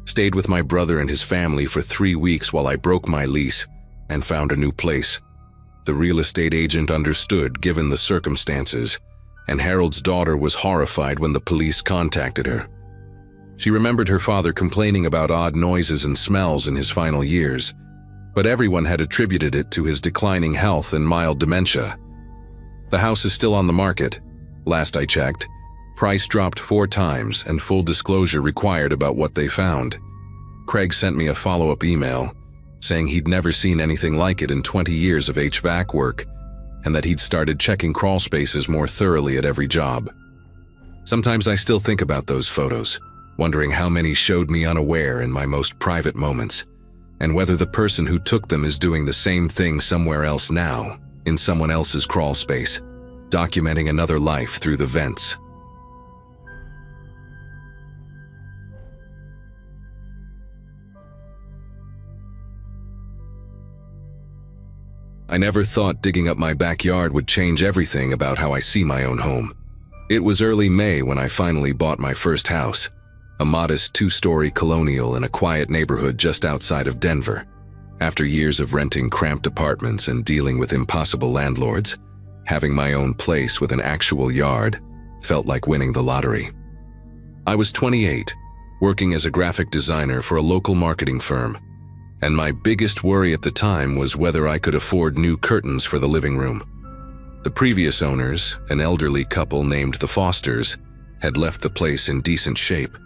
stayed with my brother and his family for 3 weeks while I broke my lease and found a new place. The real estate agent understood given the circumstances, and Harold's daughter was horrified when the police contacted her. She remembered her father complaining about odd noises and smells in his final years, but everyone had attributed it to his declining health and mild dementia. The house is still on the market. Last I checked, price dropped 4 times and full disclosure required about what they found. Craig sent me a follow-up email saying he'd never seen anything like it in 20 years of HVAC work, and that he'd started checking crawl spaces more thoroughly at every job. Sometimes I still think about those photos, wondering how many showed me unaware in my most private moments, and whether the person who took them is doing the same thing somewhere else now, in someone else's crawl space, documenting another life through the vents. I never thought digging up my backyard would change everything about how I see my own home. It was early May when I finally bought my first house, a modest 2-story colonial in a quiet neighborhood just outside of Denver. After years of renting cramped apartments and dealing with impossible landlords, having my own place with an actual yard felt like winning the lottery. I was 28, working as a graphic designer for a local marketing firm, and my biggest worry at the time was whether I could afford new curtains for the living room. The previous owners, an elderly couple named the Fosters, had left the place in decent shape,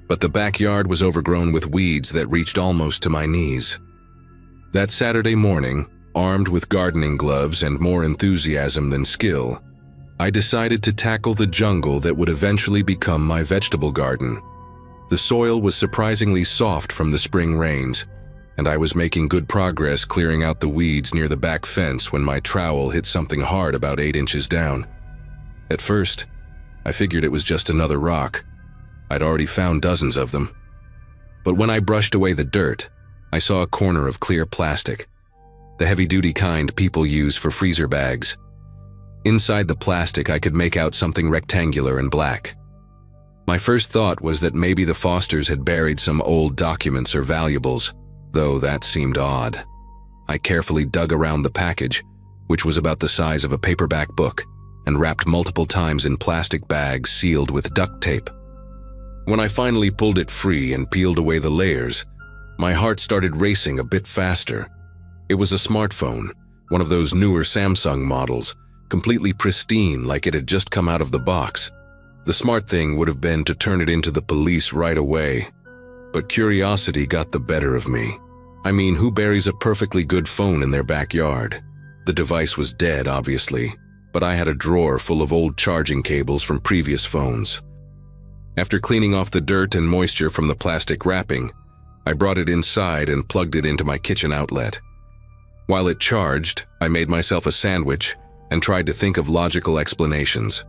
but the backyard was overgrown with weeds that reached almost to my knees. That Saturday morning, armed with gardening gloves and more enthusiasm than skill, I decided to tackle the jungle that would eventually become my vegetable garden. The soil was surprisingly soft from the spring rains, and I was making good progress clearing out the weeds near the back fence when my trowel hit something hard about 8 inches down. At first, I figured it was just another rock. I'd already found dozens of them. But when I brushed away the dirt, I saw a corner of clear plastic, the heavy-duty kind people use for freezer bags. Inside the plastic, I could make out something rectangular and black. My first thought was that maybe the Fosters had buried some old documents or valuables, though that seemed odd. I carefully dug around the package, which was about the size of a paperback book, and wrapped multiple times in plastic bags sealed with duct tape. When I finally pulled it free and peeled away the layers, my heart started racing a bit faster. It was a smartphone, one of those newer Samsung models, completely pristine like it had just come out of the box. The smart thing would have been to turn it into the police right away, but curiosity got the better of me. I mean, who buries a perfectly good phone in their backyard? The device was dead, obviously, but I had a drawer full of old charging cables from previous phones. After cleaning off the dirt and moisture from the plastic wrapping, I brought it inside and plugged it into my kitchen outlet. While it charged, I made myself a sandwich and tried to think of logical explanations.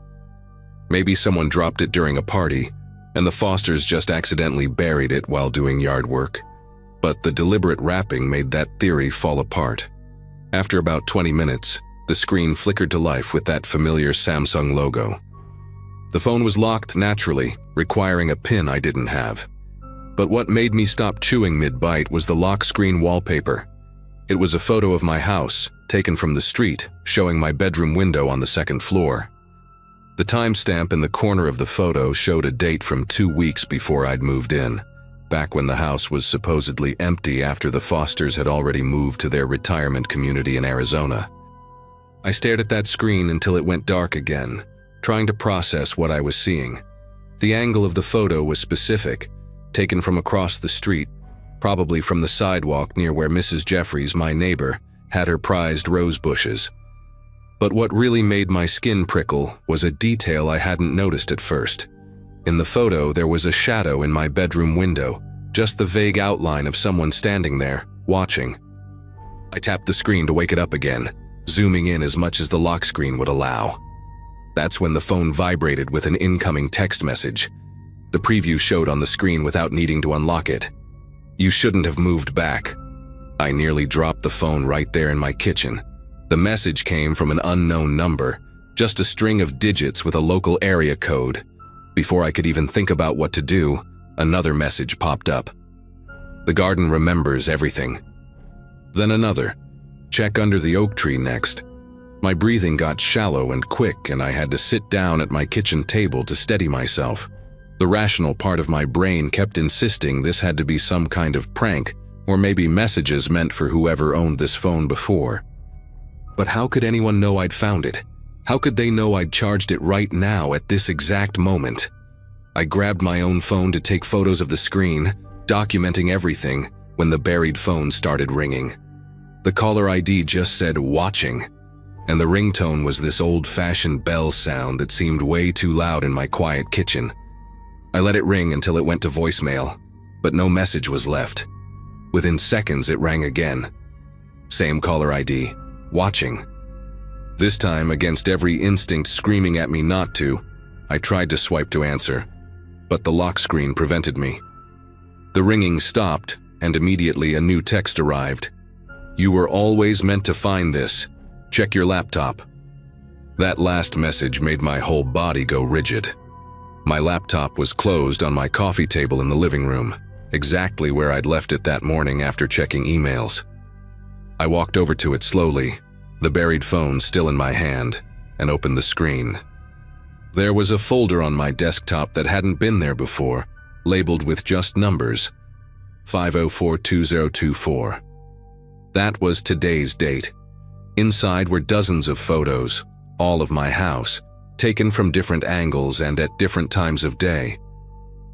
Maybe someone dropped it during a party, and the Fosters just accidentally buried it while doing yard work. But the deliberate wrapping made that theory fall apart. After about 20 minutes, the screen flickered to life with that familiar Samsung logo. The phone was locked naturally, requiring a PIN I didn't have. But what made me stop chewing mid-bite was the lock screen wallpaper. It was a photo of my house, taken from the street, showing my bedroom window on the 2nd floor. The timestamp in the corner of the photo showed a date from 2 weeks before I'd moved in, back when the house was supposedly empty after the Fosters had already moved to their retirement community in Arizona. I stared at that screen until it went dark again, trying to process what I was seeing. The angle of the photo was specific, taken from across the street, probably from the sidewalk near where Mrs. Jeffries, my neighbor, had her prized rose bushes. But what really made my skin prickle was a detail I hadn't noticed at first. In the photo, there was a shadow in my bedroom window, just the vague outline of someone standing there, watching. I tapped the screen to wake it up again, zooming in as much as the lock screen would allow. That's when the phone vibrated with an incoming text message. The preview showed on the screen without needing to unlock it. "You shouldn't have moved back." I nearly dropped the phone right there in my kitchen. The message came from an unknown number, just a string of digits with a local area code. Before I could even think about what to do, another message popped up. "The garden remembers everything." Then another. Check under the oak tree next. My breathing got shallow and quick, and I had to sit down at my kitchen table to steady myself. The rational part of my brain kept insisting this had to be some kind of prank, or maybe messages meant for whoever owned this phone before. But how could anyone know I'd found it? How could they know I'd charged it right now at this exact moment? I grabbed my own phone to take photos of the screen, documenting everything, when the buried phone started ringing. The caller ID just said "watching," and the ringtone was this old-fashioned bell sound that seemed way too loud in my quiet kitchen. I let it ring until it went to voicemail, but no message was left. Within seconds, it rang again. Same caller ID, "watching." This time, against every instinct screaming at me not to, I tried to swipe to answer, but the lock screen prevented me. The ringing stopped, and immediately a new text arrived. "You were always meant to find this. Check your laptop." That last message made my whole body go rigid. My laptop was closed on my coffee table in the living room, exactly where I'd left it that morning after checking emails. I walked over to it slowly, the buried phone still in my hand, and opened the screen. There was a folder on my desktop that hadn't been there before, labeled with just numbers, 5042024. That was today's date. Inside were dozens of photos, all of my house, taken from different angles and at different times of day.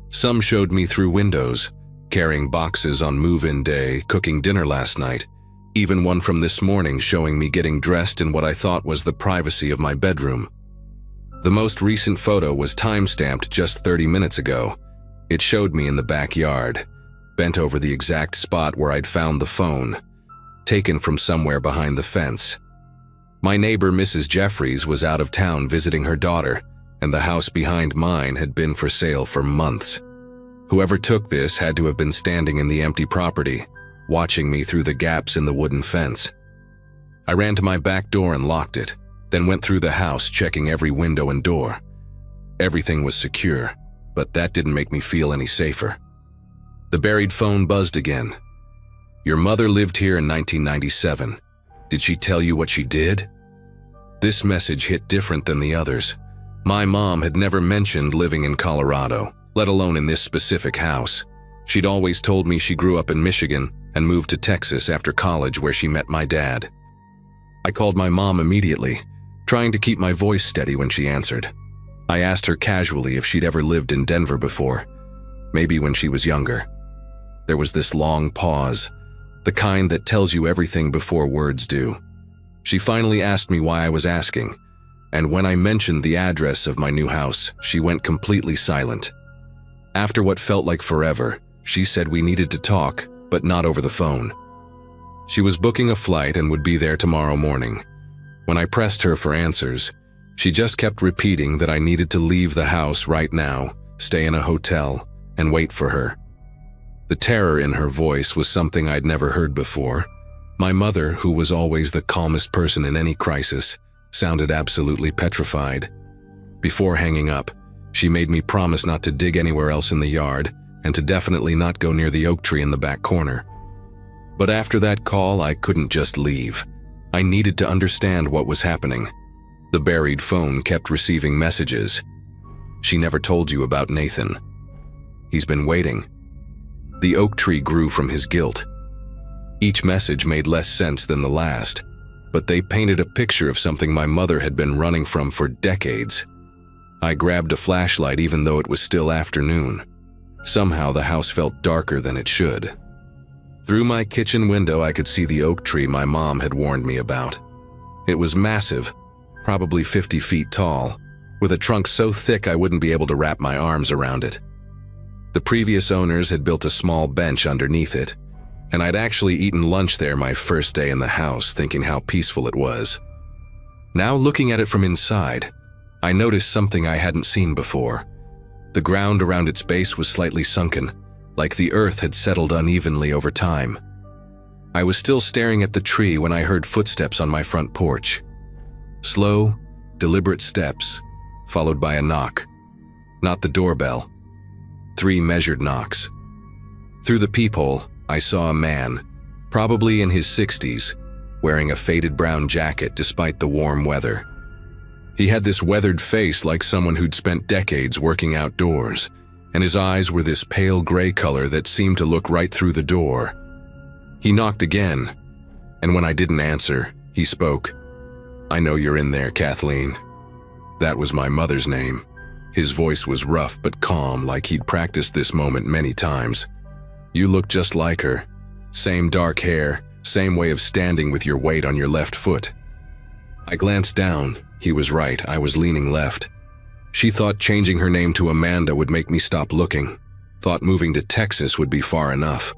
Some showed me through windows, carrying boxes on move-in day, cooking dinner last night, even one from this morning showing me getting dressed in what I thought was the privacy of my bedroom. The most recent photo was time-stamped just 30 minutes ago. It showed me in the backyard, bent over the exact spot where I'd found the phone, taken from somewhere behind the fence. My neighbor, Mrs. Jeffries, was out of town visiting her daughter, and the house behind mine had been for sale for months. Whoever took this had to have been standing in the empty property, watching me through the gaps in the wooden fence. I ran to my back door and locked it, then went through the house checking every window and door. Everything was secure, but that didn't make me feel any safer. The buried phone buzzed again. "Your mother lived here in 1997. Did she tell you what she did?" This message hit different than the others. My mom had never mentioned living in Colorado, let alone in this specific house. She'd always told me she grew up in Michigan and moved to Texas after college, where she met my dad. I called my mom immediately, trying to keep my voice steady when she answered. I asked her casually if she'd ever lived in Denver before, maybe when she was younger. There was this long pause, the kind that tells you everything before words do. She finally asked me why I was asking, and when I mentioned the address of my new house, she went completely silent. After what felt like forever, she said we needed to talk, but not over the phone. She was booking a flight and would be there tomorrow morning. When I pressed her for answers, she just kept repeating that I needed to leave the house right now, stay in a hotel, and wait for her. The terror in her voice was something I'd never heard before. My mother, who was always the calmest person in any crisis, sounded absolutely petrified. Before hanging up, she made me promise not to dig anywhere else in the yard and to definitely not go near the oak tree in the back corner. But after that call, I couldn't just leave. I needed to understand what was happening. The buried phone kept receiving messages. "She never told you about Nathan. He's been waiting." The oak tree grew from his guilt. Each message made less sense than the last, but they painted a picture of something my mother had been running from for decades. I grabbed a flashlight even though it was still afternoon. Somehow the house felt darker than it should. Through my kitchen window, I could see the oak tree my mom had warned me about. It was massive, probably 50 feet tall, with a trunk so thick I wouldn't be able to wrap my arms around it. The previous owners had built a small bench underneath it, and I'd actually eaten lunch there my first day in the house, thinking how peaceful it was. Now looking at it from inside, I noticed something I hadn't seen before. The ground around its base was slightly sunken, like the earth had settled unevenly over time. I was still staring at the tree when I heard footsteps on my front porch. Slow, deliberate steps, followed by a knock. Not the doorbell. 3 measured knocks. Through the peephole, I saw a man, probably in his 60s, wearing a faded brown jacket despite the warm weather. He had this weathered face like someone who'd spent decades working outdoors, and his eyes were this pale gray color that seemed to look right through the door. He knocked again, and when I didn't answer, he spoke. "I know you're in there, Kathleen." That was my mother's name. His voice was rough but calm, like he'd practiced this moment many times. "You look just like her. Same dark hair, same way of standing with your weight on your left foot." I glanced down. He was right, I was leaning left. She thought changing her name to Amanda would make me stop looking. Thought moving to Texas would be far enough.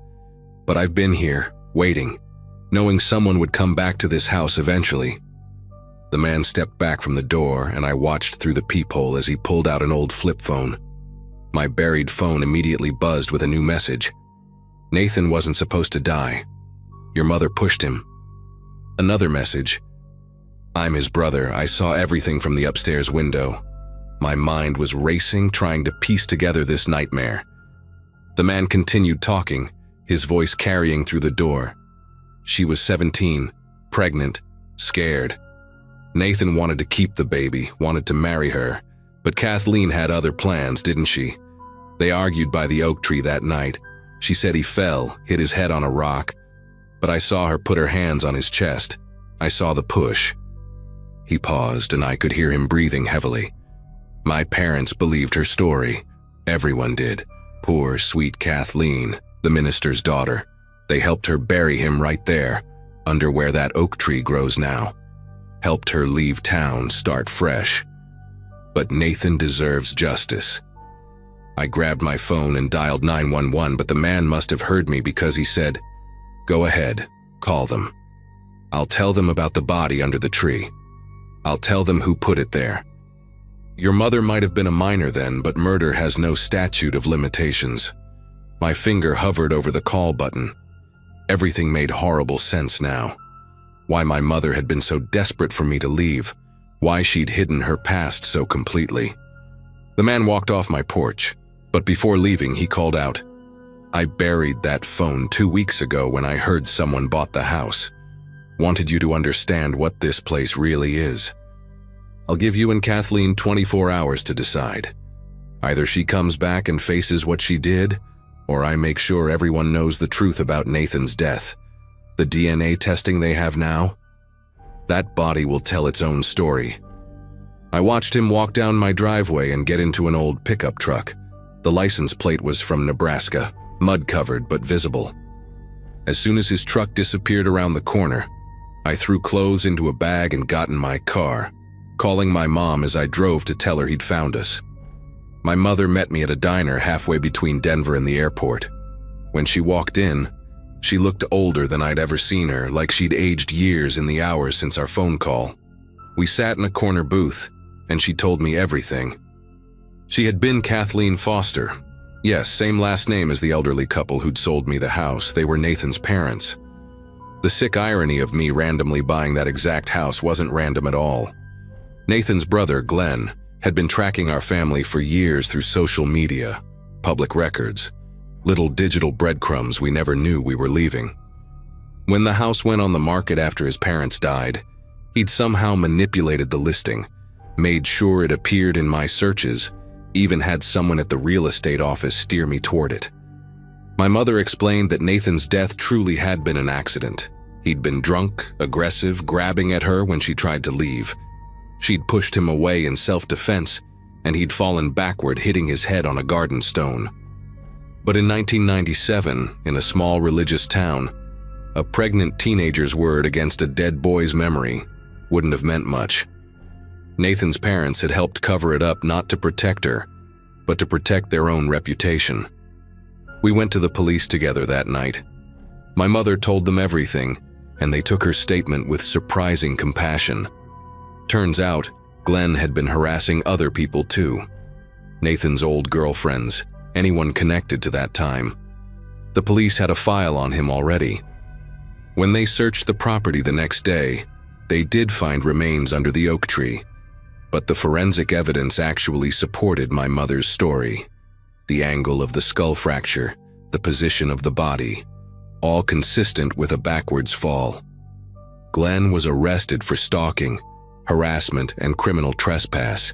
But I've been here, waiting, knowing someone would come back to this house eventually. The man stepped back from the door, and I watched through the peephole as he pulled out an old flip phone. My buried phone immediately buzzed with a new message. "Nathan wasn't supposed to die. Your mother pushed him." Another message. "I'm his brother. I saw everything from the upstairs window." My mind was racing, trying to piece together this nightmare. The man continued talking, his voice carrying through the door. She was 17, pregnant, scared. Nathan wanted to keep the baby, wanted to marry her, but Kathleen had other plans, didn't she? They argued by the oak tree that night. She said he fell, hit his head on a rock, but I saw her put her hands on his chest. I saw the push. He paused, and I could hear him breathing heavily. My parents believed her story. Everyone did. Poor, sweet Kathleen, the minister's daughter. They helped her bury him right there, under where that oak tree grows now. Helped her leave town, start fresh. But Nathan deserves justice. I grabbed my phone and dialed 911, but the man must have heard me because he said, "Go ahead, call them. I'll tell them about the body under the tree. I'll tell them who put it there. Your mother might have been a minor then, but murder has no statute of limitations." My finger hovered over the call button. Everything made horrible sense now. Why my mother had been so desperate for me to leave. Why she'd hidden her past so completely. The man walked off my porch, but before leaving he called out, "I buried that phone 2 weeks ago when I heard someone bought the house. Wanted you to understand what this place really is. I'll give you and Kathleen 24 hours to decide. Either she comes back and faces what she did, or I make sure everyone knows the truth about Nathan's death. The DNA testing they have now, that body will tell its own story." I watched him walk down my driveway and get into an old pickup truck. The license plate was from Nebraska, mud-covered but visible. As soon as his truck disappeared around the corner, I threw clothes into a bag and got in my car, calling my mom as I drove to tell her he'd found us. My mother met me at a diner halfway between Denver and the airport. When she walked in, she looked older than I'd ever seen her, like she'd aged years in the hours since our phone call. We sat in a corner booth, and she told me everything. She had been Kathleen Foster. Yes, same last name as the elderly couple who'd sold me the house. They were Nathan's parents. The sick irony of me randomly buying that exact house wasn't random at all. Nathan's brother, Glenn, had been tracking our family for years through social media, public records, little digital breadcrumbs we never knew we were leaving. When the house went on the market after his parents died, he'd somehow manipulated the listing, made sure it appeared in my searches, even had someone at the real estate office steer me toward it. My mother explained that Nathan's death truly had been an accident. He'd been drunk, aggressive, grabbing at her when she tried to leave. She'd pushed him away in self-defense, and he'd fallen backward, hitting his head on a garden stone. But in 1997, in a small religious town, a pregnant teenager's word against a dead boy's memory wouldn't have meant much. Nathan's parents had helped cover it up not to protect her, but to protect their own reputation. We went to the police together that night. My mother told them everything, and they took her statement with surprising compassion. Turns out, Glenn had been harassing other people too. Nathan's old girlfriends, anyone connected to that time. The police had a file on him already. When they searched the property the next day, they did find remains under the oak tree, but the forensic evidence actually supported my mother's story. The angle of the skull fracture, the position of the body, all consistent with a backwards fall. Glenn was arrested for stalking, harassment, and criminal trespass.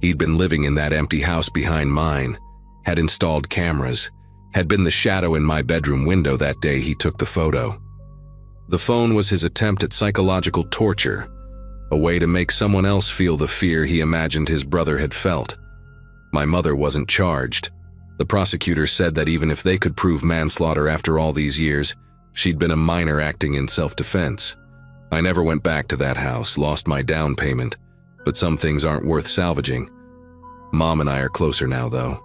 He'd been living in that empty house behind mine, had installed cameras, had been the shadow in my bedroom window that day he took the photo. The phone was his attempt at psychological torture, a way to make someone else feel the fear he imagined his brother had felt. My mother wasn't charged. The prosecutor said that even if they could prove manslaughter after all these years, she'd been a minor acting in self-defense. I never went back to that house, lost my down payment, but some things aren't worth salvaging. Mom and I are closer now, though.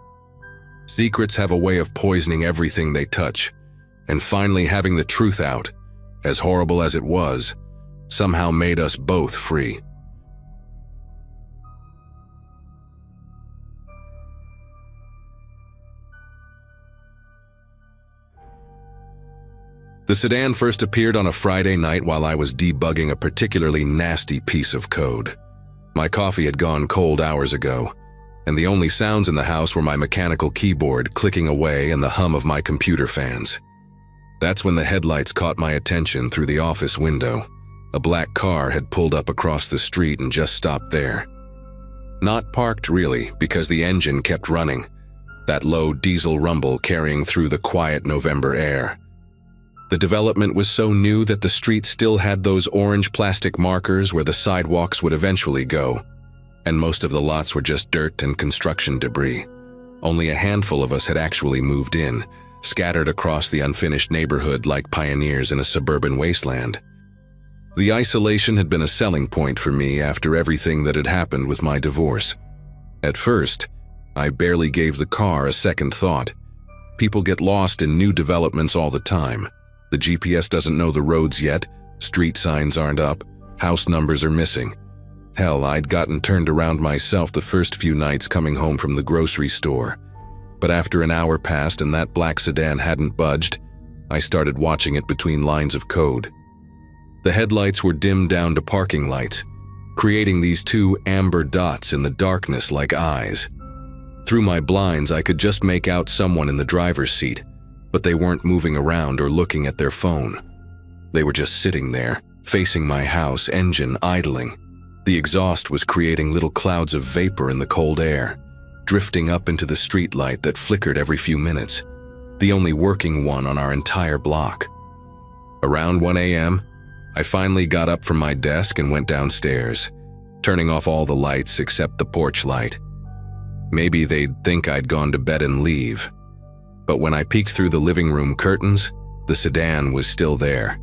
Secrets have a way of poisoning everything they touch, and finally having the truth out, as horrible as it was, somehow made us both free. The sedan first appeared on a Friday night while I was debugging a particularly nasty piece of code. My coffee had gone cold hours ago, and the only sounds in the house were my mechanical keyboard clicking away and the hum of my computer fans. That's when the headlights caught my attention through the office window. A black car had pulled up across the street and just stopped there. Not parked, really, because the engine kept running, that low diesel rumble carrying through the quiet November air. The development was so new that the street still had those orange plastic markers where the sidewalks would eventually go, and most of the lots were just dirt and construction debris. Only a handful of us had actually moved in, scattered across the unfinished neighborhood like pioneers in a suburban wasteland. The isolation had been a selling point for me after everything that had happened with my divorce. At first, I barely gave the car a second thought. People get lost in new developments all the time. The GPS doesn't know the roads yet, street signs aren't up, house numbers are missing. Hell, I'd gotten turned around myself the first few nights coming home from the grocery store. But after an hour passed and that black sedan hadn't budged, I started watching it between lines of code. The headlights were dimmed down to parking lights, creating these two amber dots in the darkness like eyes. Through my blinds, I could just make out someone in the driver's seat, but they weren't moving around or looking at their phone. They were just sitting there, facing my house, engine idling. The exhaust was creating little clouds of vapor in the cold air, drifting up into the streetlight that flickered every few minutes, the only working one on our entire block. Around 1 a.m., I finally got up from my desk and went downstairs, turning off all the lights except the porch light. Maybe they'd think I'd gone to bed and leave. But when I peeked through the living room curtains, the sedan was still there.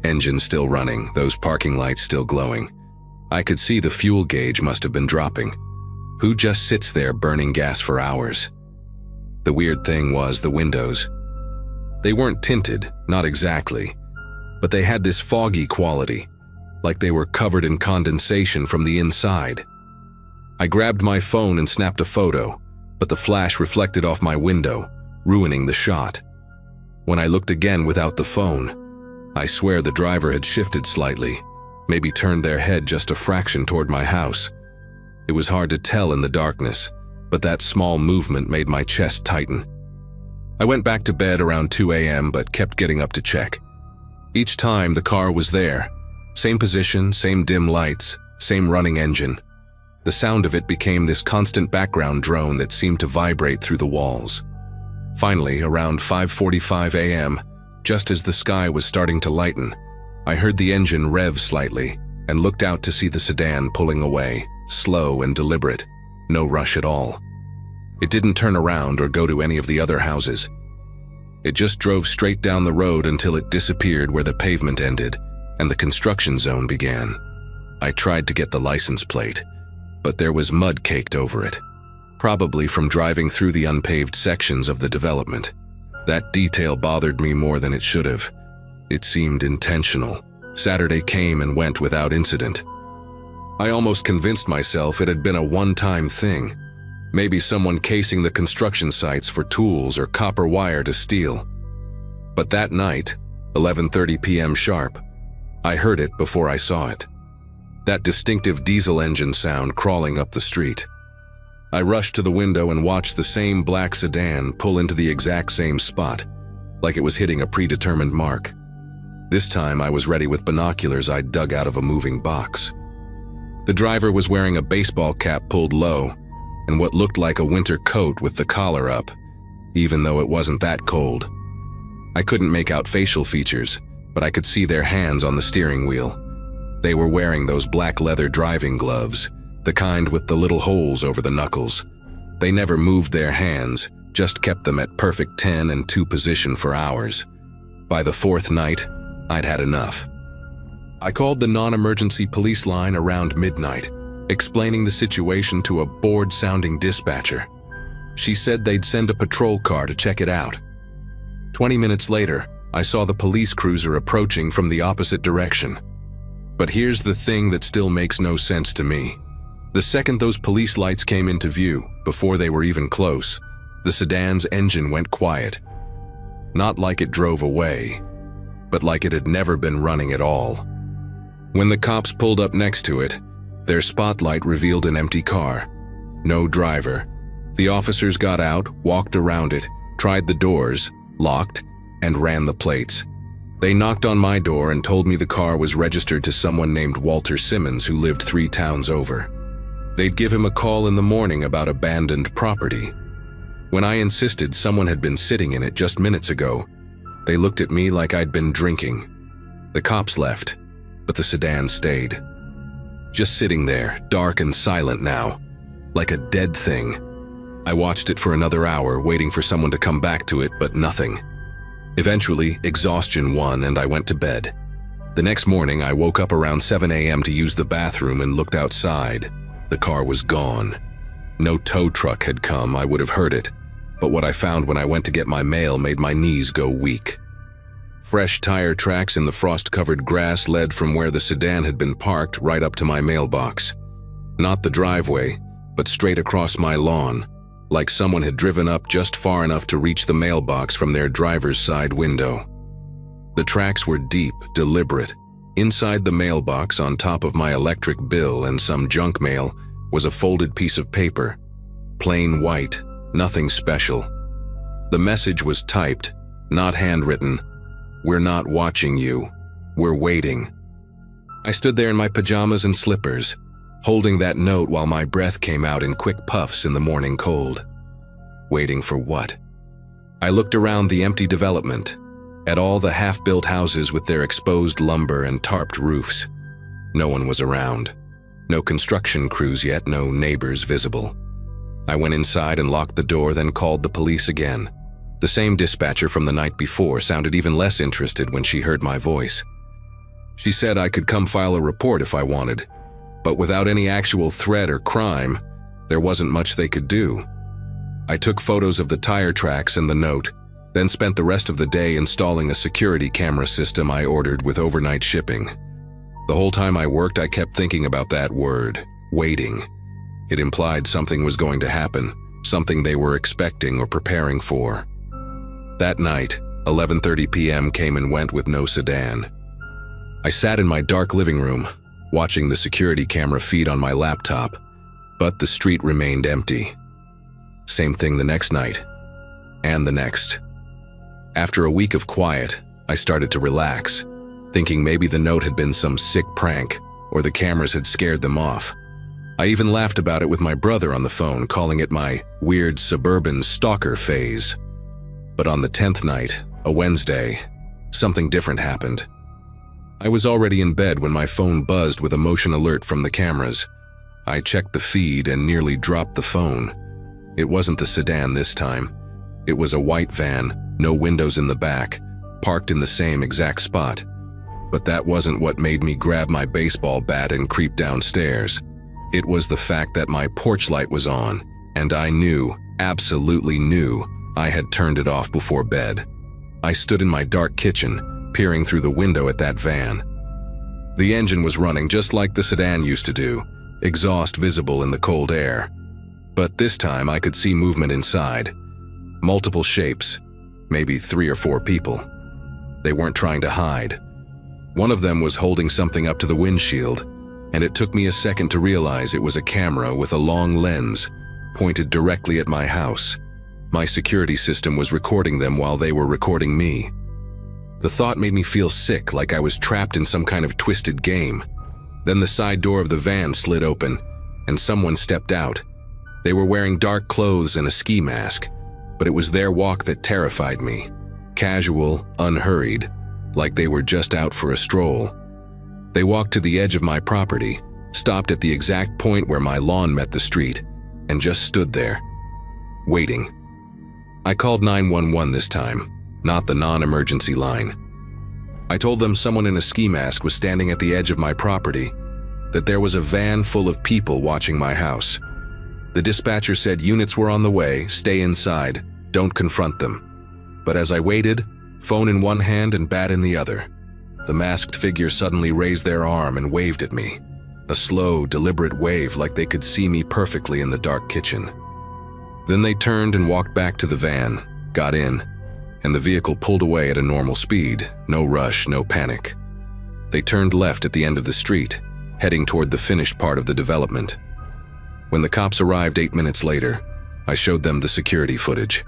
Engine still running, those parking lights still glowing. I could see the fuel gauge must have been dropping. Who just sits there burning gas for hours? The weird thing was the windows. They weren't tinted, not exactly, but they had this foggy quality, like they were covered in condensation from the inside. I grabbed my phone and snapped a photo, but the flash reflected off my window, ruining the shot. When I looked again without the phone, I swear the driver had shifted slightly, maybe turned their head just a fraction toward my house. It was hard to tell in the darkness, but that small movement made my chest tighten. I went back to bed around 2 a.m. but kept getting up to check. Each time the car was there, same position, same dim lights, same running engine. The sound of it became this constant background drone that seemed to vibrate through the walls. Finally, around 5:45 a.m., just as the sky was starting to lighten, I heard the engine rev slightly and looked out to see the sedan pulling away, slow and deliberate, no rush at all. It didn't turn around or go to any of the other houses. It just drove straight down the road until it disappeared where the pavement ended and the construction zone began. I tried to get the license plate, but there was mud caked over it. Probably from driving through the unpaved sections of the development. That detail bothered me more than it should have. It seemed intentional. Saturday came and went without incident. I almost convinced myself it had been a one-time thing. Maybe someone casing the construction sites for tools or copper wire to steal. But that night, 11:30 p.m. sharp, I heard it before I saw it. That distinctive diesel engine sound crawling up the street. I rushed to the window and watched the same black sedan pull into the exact same spot, like it was hitting a predetermined mark. This time I was ready with binoculars I'd dug out of a moving box. The driver was wearing a baseball cap pulled low and what looked like a winter coat with the collar up, even though it wasn't that cold. I couldn't make out facial features, but I could see their hands on the steering wheel. They were wearing those black leather driving gloves, the kind with the little holes over the knuckles. They never moved their hands, just kept them at perfect 10 and 2 position for hours. By the 4th night, I'd had enough. I called the non-emergency police line around midnight, explaining the situation to a bored-sounding dispatcher. She said they'd send a patrol car to check it out. 20 minutes later, I saw the police cruiser approaching from the opposite direction. But here's the thing that still makes no sense to me. The second those police lights came into view, before they were even close, the sedan's engine went quiet. Not like it drove away, but like it had never been running at all. When the cops pulled up next to it, their spotlight revealed an empty car. No driver. The officers got out, walked around it, tried the doors, locked, and ran the plates. They knocked on my door and told me the car was registered to someone named Walter Simmons who lived 3 towns over. They'd give him a call in the morning about abandoned property. When I insisted someone had been sitting in it just minutes ago, they looked at me like I'd been drinking. The cops left, but the sedan stayed. Just sitting there, dark and silent now, like a dead thing. I watched it for another hour, waiting for someone to come back to it, but nothing. Eventually, exhaustion won and I went to bed. The next morning, I woke up around 7 a.m. to use the bathroom and looked outside. The car was gone. No tow truck had come, I would have heard it, but what I found when I went to get my mail made my knees go weak. Fresh tire tracks in the frost-covered grass led from where the sedan had been parked right up to my mailbox. Not the driveway, but straight across my lawn, like someone had driven up just far enough to reach the mailbox from their driver's side window. The tracks were deep, deliberate. Inside the mailbox, on top of my electric bill and some junk mail, was a folded piece of paper. Plain white, nothing special. The message was typed, not handwritten. "We're not watching you. We're waiting." I stood there in my pajamas and slippers, holding that note while my breath came out in quick puffs in the morning cold. Waiting for what? I looked around the empty development, at all the half-built houses with their exposed lumber and tarped roofs. No one was around. No construction crews yet, no neighbors visible. I went inside and locked the door, then called the police again. The same dispatcher from the night before sounded even less interested when she heard my voice. She said I could come file a report if I wanted, but without any actual threat or crime, there wasn't much they could do. I took photos of the tire tracks and the note, then spent the rest of the day installing a security camera system I ordered with overnight shipping. The whole time I worked, I kept thinking about that word, waiting. It implied something was going to happen, something they were expecting or preparing for. That night, 11:30 p.m. came and went with no sedan. I sat in my dark living room, watching the security camera feed on my laptop, but the street remained empty. Same thing the next night, and the next. After a week of quiet, I started to relax, thinking maybe the note had been some sick prank, or the cameras had scared them off. I even laughed about it with my brother on the phone, calling it my weird suburban stalker phase. But on the 10th night, a Wednesday, something different happened. I was already in bed when my phone buzzed with a motion alert from the cameras. I checked the feed and nearly dropped the phone. It wasn't the sedan this time. It was a white van, no windows in the back, parked in the same exact spot. But that wasn't what made me grab my baseball bat and creep downstairs. It was the fact that my porch light was on, and I knew, absolutely knew, I had turned it off before bed. I stood in my dark kitchen, peering through the window at that van. The engine was running just like the sedan used to do, exhaust visible in the cold air. But this time I could see movement inside. Multiple shapes, maybe 3 or 4 people. They weren't trying to hide. One of them was holding something up to the windshield, and it took me a second to realize it was a camera with a long lens, pointed directly at my house. My security system was recording them while they were recording me. The thought made me feel sick, like I was trapped in some kind of twisted game. Then the side door of the van slid open, and someone stepped out. They were wearing dark clothes and a ski mask, but it was their walk that terrified me. Casual, unhurried, like they were just out for a stroll. They walked to the edge of my property, stopped at the exact point where my lawn met the street, and just stood there, waiting. I called 911 this time, not the non-emergency line. I told them someone in a ski mask was standing at the edge of my property, that there was a van full of people watching my house. The dispatcher said units were on the way, stay inside, don't confront them. But as I waited, phone in one hand and bat in the other, the masked figure suddenly raised their arm and waved at me. A slow, deliberate wave like they could see me perfectly in the dark kitchen. Then they turned and walked back to the van, got in, and the vehicle pulled away at a normal speed, no rush, no panic. They turned left at the end of the street, heading toward the finished part of the development. When the cops arrived 8 minutes later, I showed them the security footage.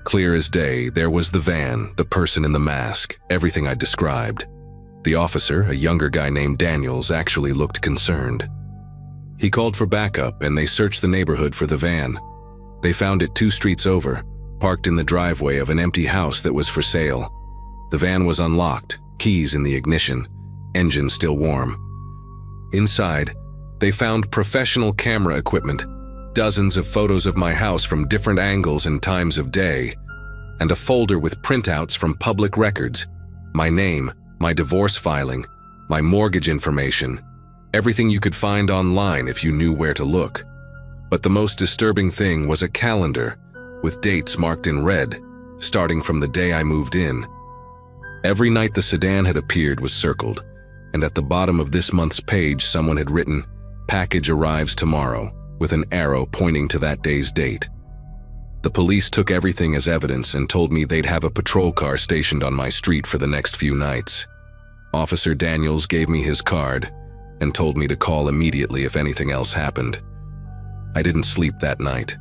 Clear as day, there was the van, the person in the mask, everything I described. The officer, a younger guy named Daniels, actually looked concerned. He called for backup and they searched the neighborhood for the van. They found it 2 streets over, parked in the driveway of an empty house that was for sale. The van was unlocked, keys in the ignition, engine still warm. Inside, they found professional camera equipment, dozens of photos of my house from different angles and times of day, and a folder with printouts from public records, my name, my divorce filing, my mortgage information, everything you could find online if you knew where to look. But the most disturbing thing was a calendar with dates marked in red, starting from the day I moved in. Every night the sedan had appeared was circled, and at the bottom of this month's page someone had written, "Package arrives tomorrow," with an arrow pointing to that day's date. The police took everything as evidence and told me they'd have a patrol car stationed on my street for the next few nights. Officer Daniels gave me his card and told me to call immediately if anything else happened. I didn't sleep that night.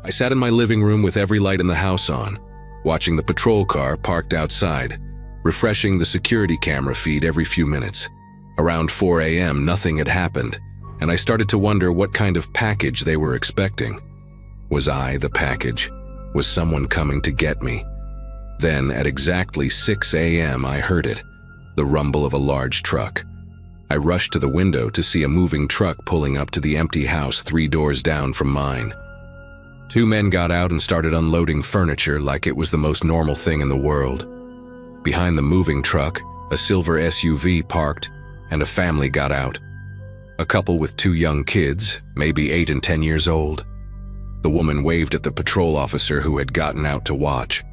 I sat in my living room with every light in the house on, watching the patrol car parked outside, refreshing the security camera feed every few minutes. Around 4 a.m., nothing had happened, and I started to wonder what kind of package they were expecting. Was I the package? Was someone coming to get me? Then, at exactly 6 a.m., I heard it, the rumble of a large truck. I rushed to the window to see a moving truck pulling up to the empty house 3 doors down from mine. 2 men got out and started unloading furniture like it was the most normal thing in the world. Behind the moving truck, a silver SUV parked, and a family got out. A couple with 2 young kids, maybe 8 and 10 years old. The woman waved at the patrol officer who had gotten out to watch.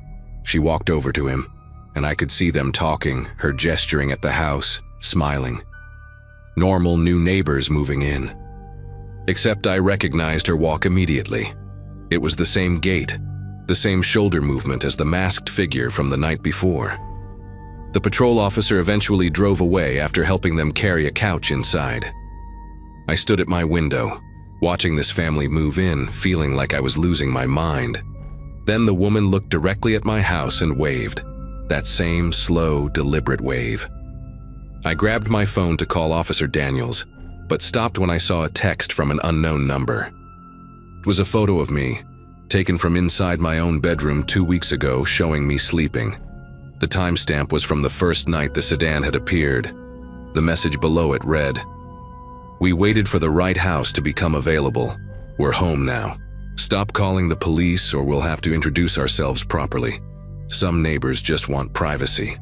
She walked over to him, and I could see them talking, her gesturing at the house, smiling. Normal new neighbors moving in. Except I recognized her walk immediately. It was the same gait, the same shoulder movement as the masked figure from the night before. The patrol officer eventually drove away after helping them carry a couch inside. I stood at my window, watching this family move in, feeling like I was losing my mind. Then the woman looked directly at my house and waved, that same slow, deliberate wave. I grabbed my phone to call Officer Daniels, but stopped when I saw a text from an unknown number. It was a photo of me, taken from inside my own bedroom 2 weeks ago, showing me sleeping. The timestamp was from the first night the sedan had appeared. The message below it read, "We waited for the right house to become available. We're home now. Stop calling the police or we'll have to introduce ourselves properly. Some neighbors just want privacy."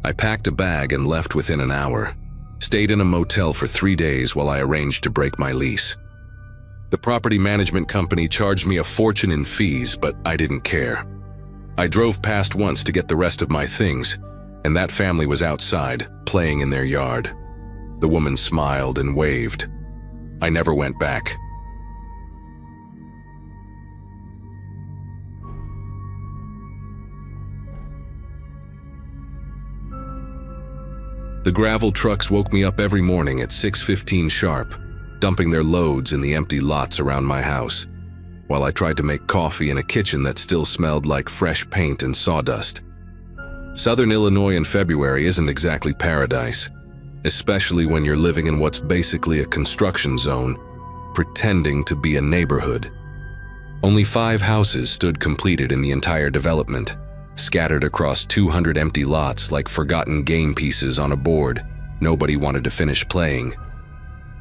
I packed a bag and left within an hour. Stayed in a motel for 3 days while I arranged to break my lease. The property management company charged me a fortune in fees, but I didn't care. I drove past once to get the rest of my things, and that family was outside, playing in their yard. The woman smiled and waved. I never went back. The gravel trucks woke me up every morning at 6:15 sharp, dumping their loads in the empty lots around my house, while I tried to make coffee in a kitchen that still smelled like fresh paint and sawdust. Southern Illinois in February isn't exactly paradise, especially when you're living in what's basically a construction zone, pretending to be a neighborhood. Only 5 houses stood completed in the entire development, scattered across 200 empty lots like forgotten game pieces on a board nobody wanted to finish playing.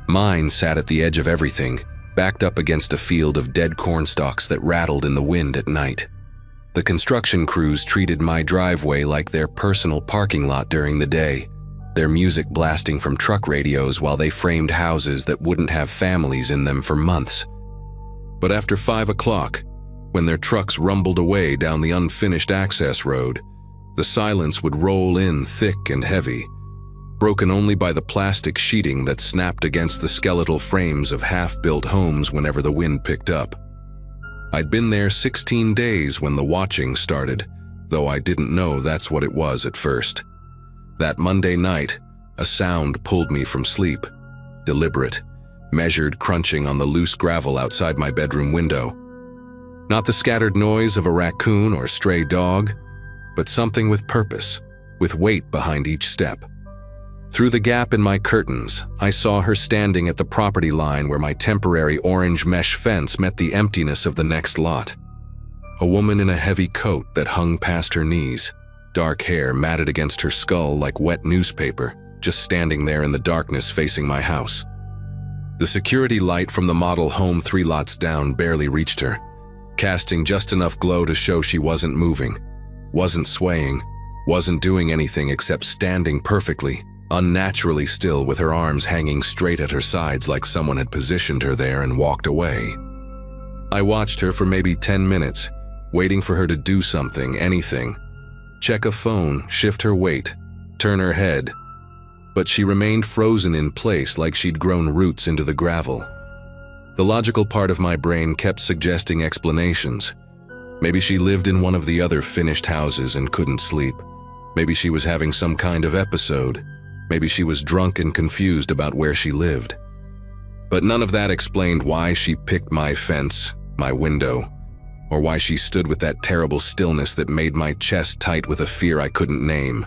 Mine sat at the edge of everything, backed up against a field of dead corn stalks that rattled in the wind at night. The construction crews treated my driveway like their personal parking lot during the day, their music blasting from truck radios while they framed houses that wouldn't have families in them for months. But after 5 o'clock, when their trucks rumbled away down the unfinished access road, the silence would roll in thick and heavy, broken only by the plastic sheeting that snapped against the skeletal frames of half-built homes whenever the wind picked up. I'd been there 16 days when the watching started, though I didn't know that's what it was at first. That Monday night, a sound pulled me from sleep, deliberate, measured crunching on the loose gravel outside my bedroom window. Not the scattered noise of a raccoon or stray dog, but something with purpose, with weight behind each step. Through the gap in my curtains, I saw her standing at the property line where my temporary orange mesh fence met the emptiness of the next lot. A woman in a heavy coat that hung past her knees, dark hair matted against her skull like wet newspaper, just standing there in the darkness facing my house. The security light from the model home 3 lots down barely reached her, casting just enough glow to show she wasn't moving, wasn't swaying, wasn't doing anything except standing perfectly, unnaturally still with her arms hanging straight at her sides like someone had positioned her there and walked away. I watched her for maybe 10 minutes, waiting for her to do something, anything. Check a phone, shift her weight, turn her head, but she remained frozen in place like she'd grown roots into the gravel. The logical part of my brain kept suggesting explanations. Maybe she lived in one of the other finished houses and couldn't sleep. Maybe she was having some kind of episode. Maybe she was drunk and confused about where she lived. But none of that explained why she picked my fence, my window, or why she stood with that terrible stillness that made my chest tight with a fear I couldn't name.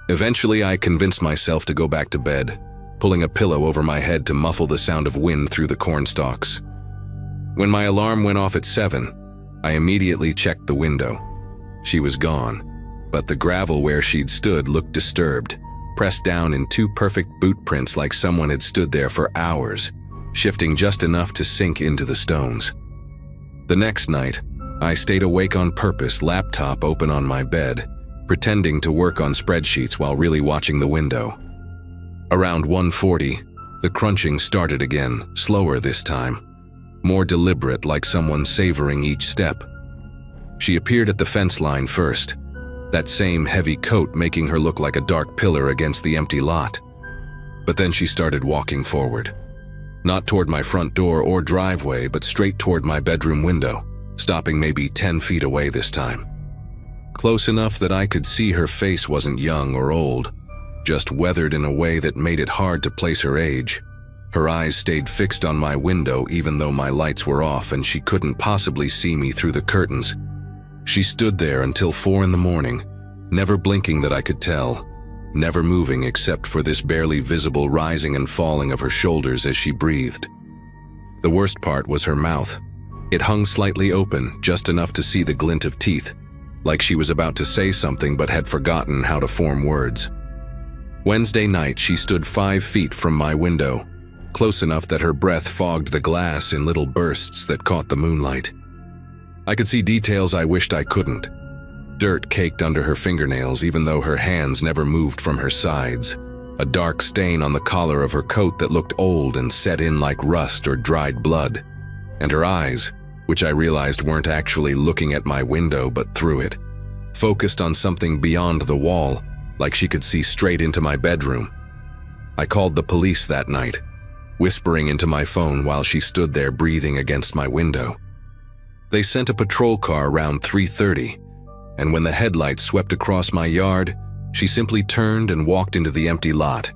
Eventually, I convinced myself to go back to bed, pulling a pillow over my head to muffle the sound of wind through the corn stalks. When my alarm went off at 7, I immediately checked the window. She was gone, but the gravel where she'd stood looked disturbed, pressed down in 2 perfect boot prints like someone had stood there for hours, shifting just enough to sink into the stones. The next night, I stayed awake on purpose, laptop open on my bed, pretending to work on spreadsheets while really watching the window. Around 1:40, the crunching started again, slower this time, more deliberate, like someone savoring each step. She appeared at the fence line first, that same heavy coat making her look like a dark pillar against the empty lot. But then she started walking forward. Not toward my front door or driveway, but straight toward my bedroom window, stopping maybe 10 feet away this time. Close enough that I could see her face wasn't young or old, just weathered in a way that made it hard to place her age. Her eyes stayed fixed on my window even though my lights were off and she couldn't possibly see me through the curtains. She stood there until 4 in the morning, never blinking that I could tell, never moving except for this barely visible rising and falling of her shoulders as she breathed. The worst part was her mouth. It hung slightly open, just enough to see the glint of teeth, like she was about to say something but had forgotten how to form words. Wednesday night, she stood 5 feet from my window, close enough that her breath fogged the glass in little bursts that caught the moonlight. I could see details I wished I couldn't. Dirt caked under her fingernails even though her hands never moved from her sides. A dark stain on the collar of her coat that looked old and set in like rust or dried blood. And her eyes, which I realized weren't actually looking at my window but through it, focused on something beyond the wall, like she could see straight into my bedroom. I called the police that night, whispering into my phone while she stood there breathing against my window. They sent a patrol car around 3:30, and when the headlights swept across my yard, she simply turned and walked into the empty lot,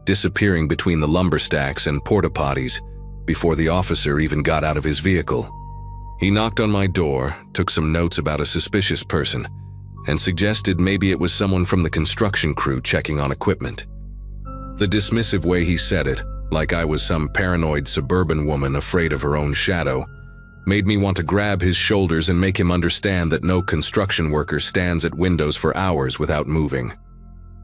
disappearing between the lumber stacks and porta potties before the officer even got out of his vehicle. He knocked on my door, took some notes about a suspicious person, and suggested maybe it was someone from the construction crew checking on equipment. The dismissive way he said it, like I was some paranoid suburban woman afraid of her own shadow, made me want to grab his shoulders and make him understand that no construction worker stands at windows for hours without moving.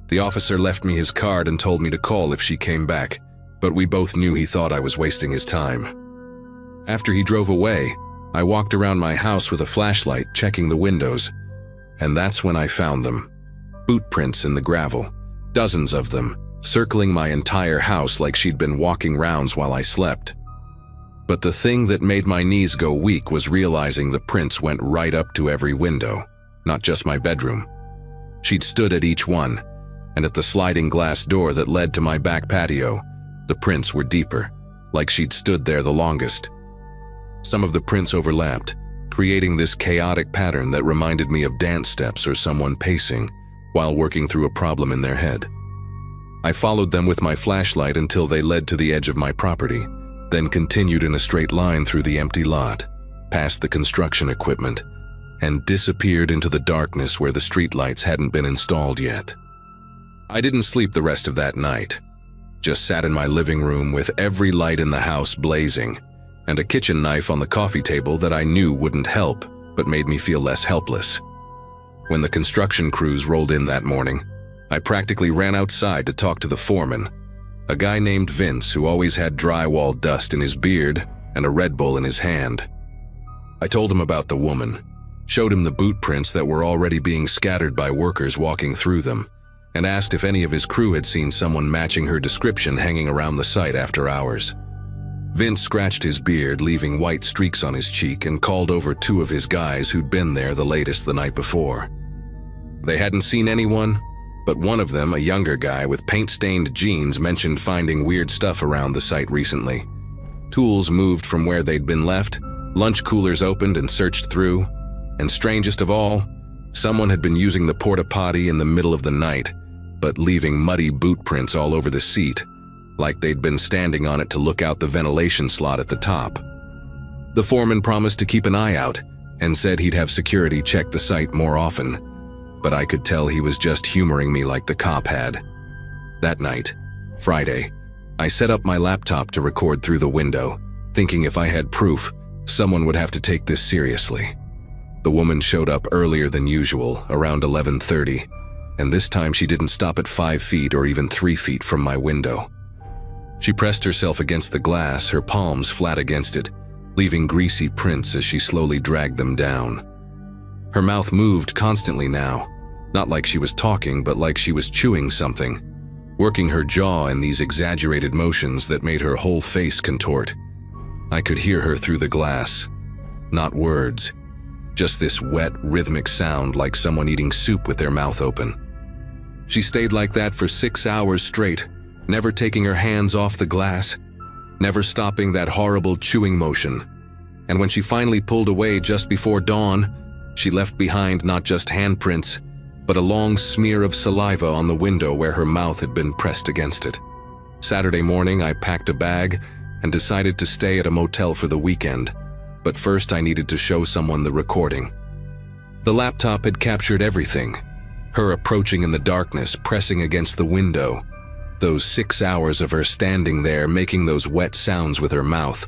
The officer left me his card and told me to call if she came back, but we both knew he thought I was wasting his time. After he drove away, I walked around my house with a flashlight checking the windows, and that's when I found them. Boot prints in the gravel, dozens of them, circling my entire house like she'd been walking rounds while I slept. But the thing that made my knees go weak was realizing the prints went right up to every window, not just my bedroom. She'd stood at each one, and at the sliding glass door that led to my back patio, the prints were deeper, like she'd stood there the longest. Some of the prints overlapped, creating this chaotic pattern that reminded me of dance steps or someone pacing while working through a problem in their head. I followed them with my flashlight until they led to the edge of my property, then continued in a straight line through the empty lot, past the construction equipment, and disappeared into the darkness where the streetlights hadn't been installed yet. I didn't sleep the rest of that night, just sat in my living room with every light in the house blazing, and a kitchen knife on the coffee table that I knew wouldn't help, but made me feel less helpless. When the construction crews rolled in that morning, I practically ran outside to talk to the foreman, a guy named Vince who always had drywall dust in his beard and a Red Bull in his hand. I told him about the woman, showed him the boot prints that were already being scattered by workers walking through them, and asked if any of his crew had seen someone matching her description hanging around the site after hours. Vince scratched his beard, leaving white streaks on his cheek, and called over two of his guys who'd been there the latest the night before. They hadn't seen anyone, but one of them, a younger guy with paint-stained jeans, mentioned finding weird stuff around the site recently. Tools moved from where they'd been left, lunch coolers opened and searched through, and strangest of all, someone had been using the porta-potty in the middle of the night, but leaving muddy boot prints all over the seat, like they'd been standing on it to look out the ventilation slot at the top. The foreman promised to keep an eye out and said he'd have security check the site more often, but I could tell he was just humoring me like the cop had. That night, Friday, I set up my laptop to record through the window, thinking if I had proof, someone would have to take this seriously. The woman showed up earlier than usual, around 11:30, and this time she didn't stop at 5 feet or even 3 feet from my window. She pressed herself against the glass, her palms flat against it, leaving greasy prints as she slowly dragged them down. Her mouth moved constantly now, not like she was talking, but like she was chewing something, working her jaw in these exaggerated motions that made her whole face contort. I could hear her through the glass. Not words, just this wet, rhythmic sound like someone eating soup with their mouth open. She stayed like that for 6 hours straight, never taking her hands off the glass, never stopping that horrible chewing motion. And when she finally pulled away just before dawn, she left behind not just handprints, but a long smear of saliva on the window where her mouth had been pressed against it. Saturday morning, I packed a bag and decided to stay at a motel for the weekend, but first I needed to show someone the recording. The laptop had captured everything. Her approaching in the darkness, pressing against the window. Those 6 hours of her standing there making those wet sounds with her mouth.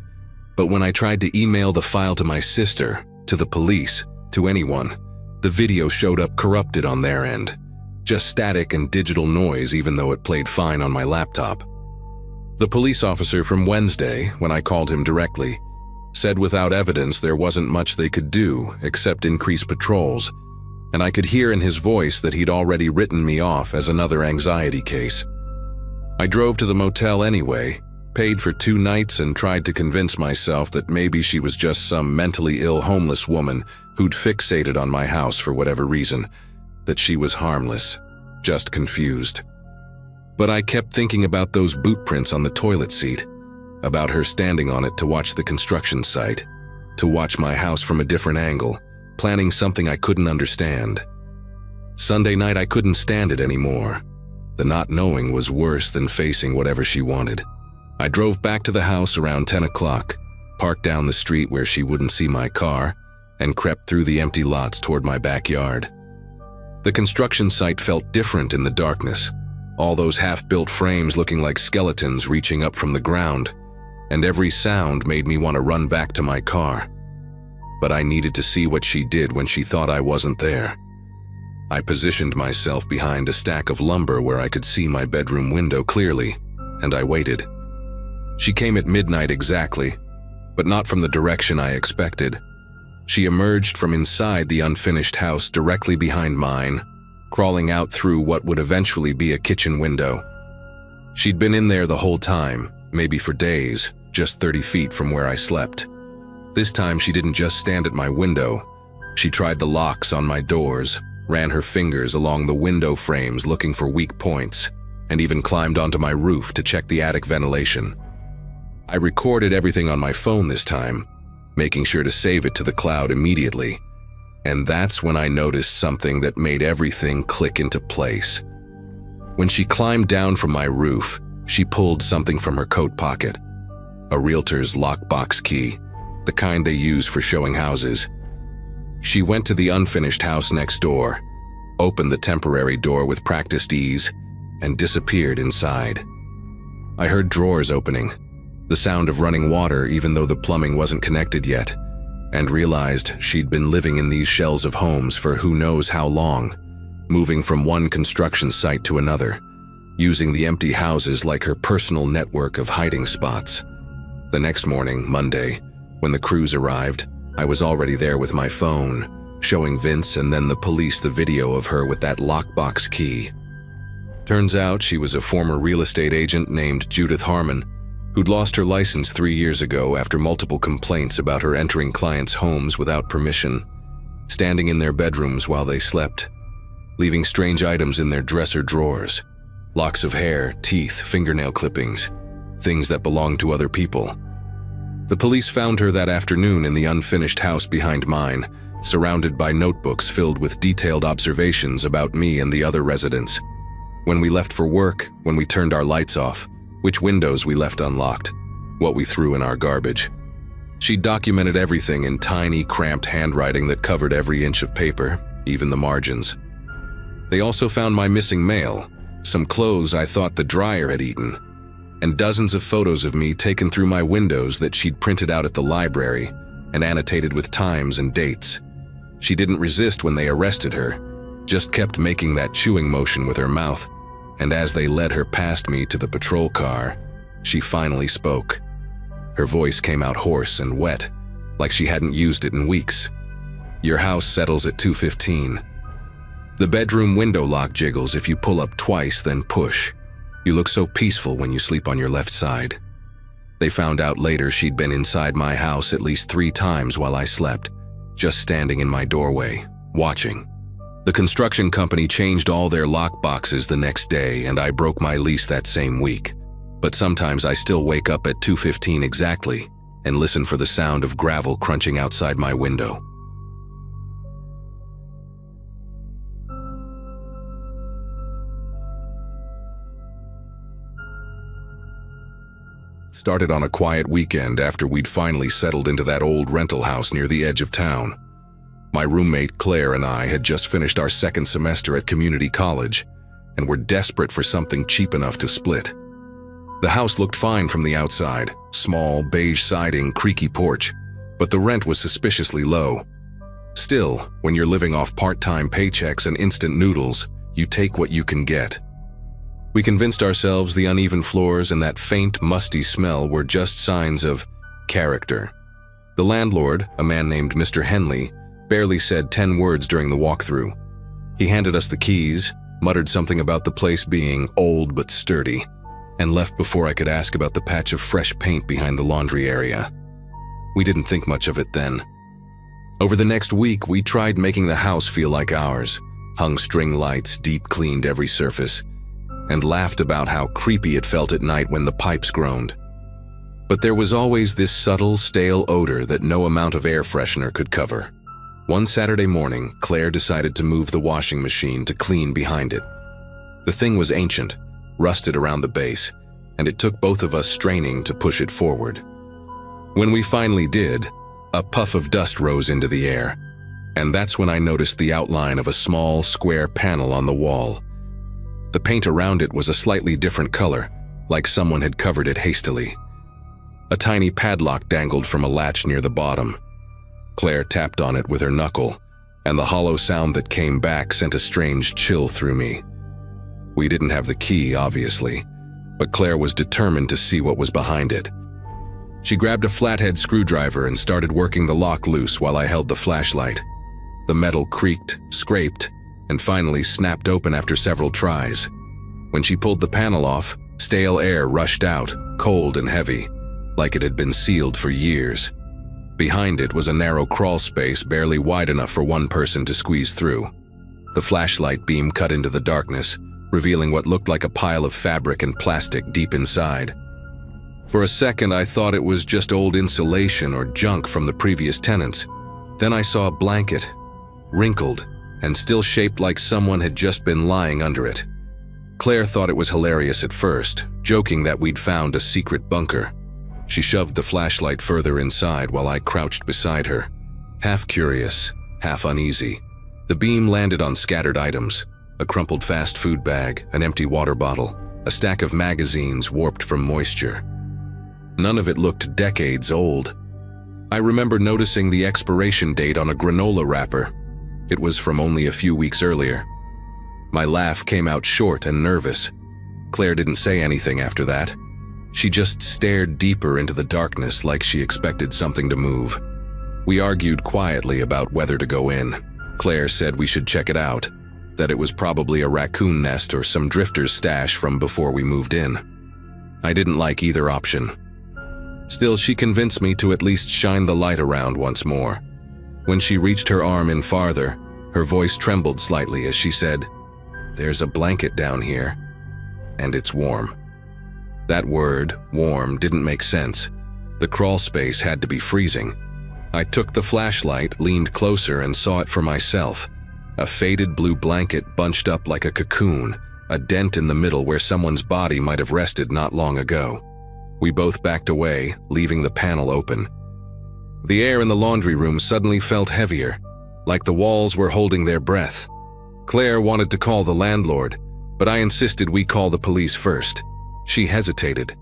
But when I tried to email the file to my sister, to the police, to anyone, the video showed up corrupted on their end. Just static and digital noise even though it played fine on my laptop. The police officer from Wednesday, when I called him directly, said without evidence there wasn't much they could do except increase patrols, and I could hear in his voice that he'd already written me off as another anxiety case. I drove to the motel anyway, paid for 2 nights, and tried to convince myself that maybe she was just some mentally ill homeless woman who'd fixated on my house for whatever reason, that she was harmless, just confused. But I kept thinking about those boot prints on the toilet seat, about her standing on it to watch the construction site, to watch my house from a different angle, planning something I couldn't understand. Sunday night I couldn't stand it anymore. The not knowing was worse than facing whatever she wanted. I drove back to the house around 10 o'clock, parked down the street where she wouldn't see my car, and crept through the empty lots toward my backyard. The construction site felt different in the darkness, all those half-built frames looking like skeletons reaching up from the ground, and every sound made me want to run back to my car. But I needed to see what she did when she thought I wasn't there. I positioned myself behind a stack of lumber where I could see my bedroom window clearly, and I waited. She came at midnight exactly, but not from the direction I expected. She emerged from inside the unfinished house directly behind mine, crawling out through what would eventually be a kitchen window. She'd been in there the whole time, maybe for days, just 30 feet from where I slept. This time she didn't just stand at my window. She tried the locks on my doors, ran her fingers along the window frames looking for weak points, and even climbed onto my roof to check the attic ventilation. I recorded everything on my phone this time, making sure to save it to the cloud immediately. And that's when I noticed something that made everything click into place. When she climbed down from my roof, she pulled something from her coat pocket. A realtor's lockbox key, the kind they use for showing houses. She went to the unfinished house next door, opened the temporary door with practiced ease, and disappeared inside. I heard drawers opening, the sound of running water even though the plumbing wasn't connected yet, and realized she'd been living in these shells of homes for who knows how long, moving from one construction site to another, using the empty houses like her personal network of hiding spots. The next morning, Monday, when the crews arrived, I was already there with my phone, showing Vince and then the police the video of her with that lockbox key. Turns out she was a former real estate agent named Judith Harmon, who'd lost her license 3 years ago after multiple complaints about her entering clients' homes without permission, standing in their bedrooms while they slept, leaving strange items in their dresser drawers, locks of hair, teeth, fingernail clippings, things that belonged to other people. The police found her that afternoon in the unfinished house behind mine, surrounded by notebooks filled with detailed observations about me and the other residents. When we left for work, when we turned our lights off, which windows we left unlocked, what we threw in our garbage. She documented everything in tiny, cramped handwriting that covered every inch of paper, even the margins. They also found my missing mail, some clothes I thought the dryer had eaten, and dozens of photos of me taken through my windows that she'd printed out at the library and annotated with times and dates. She didn't resist when they arrested her, just kept making that chewing motion with her mouth, and as they led her past me to the patrol car, she finally spoke. Her voice came out hoarse and wet, like she hadn't used it in weeks. "Your house settles at 2:15. The bedroom window lock jiggles if you pull up twice, then push. You look so peaceful when you sleep on your left side." They found out later she'd been inside my house at least 3 times while I slept, just standing in my doorway, watching. The construction company changed all their lock boxes the next day, and I broke my lease that same week. But sometimes I still wake up at 2:15 exactly and listen for the sound of gravel crunching outside my window. Started on a quiet weekend after we'd finally settled into that old rental house near the edge of town. My roommate Claire and I had just finished our second semester at community college and were desperate for something cheap enough to split. The house looked fine from the outside, small, beige siding, creaky porch, but the rent was suspiciously low. Still, when you're living off part-time paychecks and instant noodles, you take what you can get. We convinced ourselves the uneven floors and that faint, musty smell were just signs of character. The landlord, a man named Mr. Henley, barely said 10 words during the walkthrough. He handed us the keys, muttered something about the place being old but sturdy, and left before I could ask about the patch of fresh paint behind the laundry area. We didn't think much of it then. Over the next week, we tried making the house feel like ours, hung string lights, deep cleaned every surface, and laughed about how creepy it felt at night when the pipes groaned. But there was always this subtle, stale odor that no amount of air freshener could cover. One Saturday morning, Claire decided to move the washing machine to clean behind it. The thing was ancient, rusted around the base, and it took both of us straining to push it forward. When we finally did, a puff of dust rose into the air. And that's when I noticed the outline of a small, square panel on the wall. The paint around it was a slightly different color, like someone had covered it hastily. A tiny padlock dangled from a latch near the bottom. Claire tapped on it with her knuckle, and the hollow sound that came back sent a strange chill through me. We didn't have the key, obviously, but Claire was determined to see what was behind it. She grabbed a flathead screwdriver and started working the lock loose while I held the flashlight. The metal creaked, scraped, and finally snapped open after several tries. When she pulled the panel off, stale air rushed out, cold and heavy, like it had been sealed for years. Behind it was a narrow crawl space barely wide enough for one person to squeeze through. The flashlight beam cut into the darkness, revealing what looked like a pile of fabric and plastic deep inside. For a second, I thought it was just old insulation or junk from the previous tenants. Then I saw a blanket, wrinkled, and still shaped like someone had just been lying under it. Claire thought it was hilarious at first, joking that we'd found a secret bunker. She shoved the flashlight further inside while I crouched beside her, half curious, half uneasy. The beam landed on scattered items: a crumpled fast food bag, an empty water bottle, a stack of magazines warped from moisture. None of it looked decades old. I remember noticing the expiration date on a granola wrapper. It was from only a few weeks earlier. My laugh came out short and nervous. Claire didn't say anything after that. She just stared deeper into the darkness like she expected something to move. We argued quietly about whether to go in. Claire said we should check it out, that it was probably a raccoon nest or some drifter's stash from before we moved in. I didn't like either option. Still, she convinced me to at least shine the light around once more. When she reached her arm in farther, her voice trembled slightly as she said, "There's a blanket down here, and it's warm." That word, warm, didn't make sense. The crawl space had to be freezing. I took the flashlight, leaned closer, and saw it for myself. A faded blue blanket bunched up like a cocoon, a dent in the middle where someone's body might have rested not long ago. We both backed away, leaving the panel open. The air in the laundry room suddenly felt heavier, like the walls were holding their breath. Claire wanted to call the landlord, but I insisted we call the police first. She hesitated,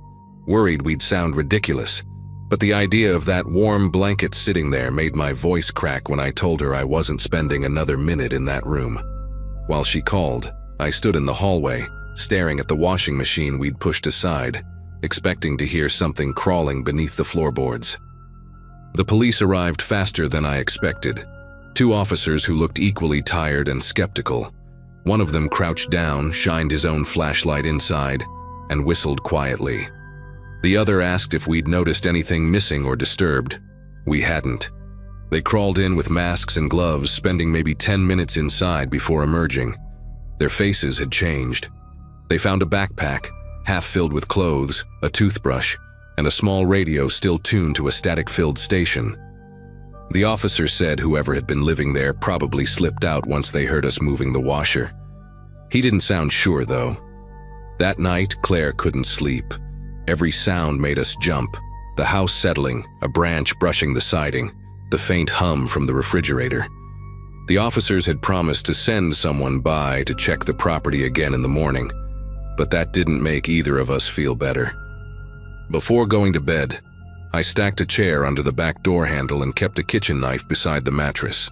worried we'd sound ridiculous, but the idea of that warm blanket sitting there made my voice crack when I told her I wasn't spending another minute in that room. While she called, I stood in the hallway, staring at the washing machine we'd pushed aside, expecting to hear something crawling beneath the floorboards. The police arrived faster than I expected. 2 officers who looked equally tired and skeptical. One of them crouched down, shined his own flashlight inside, and whistled quietly. The other asked if we'd noticed anything missing or disturbed. We hadn't. They crawled in with masks and gloves, spending maybe 10 minutes inside before emerging. Their faces had changed. They found a backpack, half filled with clothes, a toothbrush, and a small radio still tuned to a static-filled station. The officer said whoever had been living there probably slipped out once they heard us moving the washer. He didn't sound sure, though. That night, Claire couldn't sleep. Every sound made us jump. The house settling, a branch brushing the siding, the faint hum from the refrigerator. The officers had promised to send someone by to check the property again in the morning, but that didn't make either of us feel better. Before going to bed, I stacked a chair under the back door handle and kept a kitchen knife beside the mattress.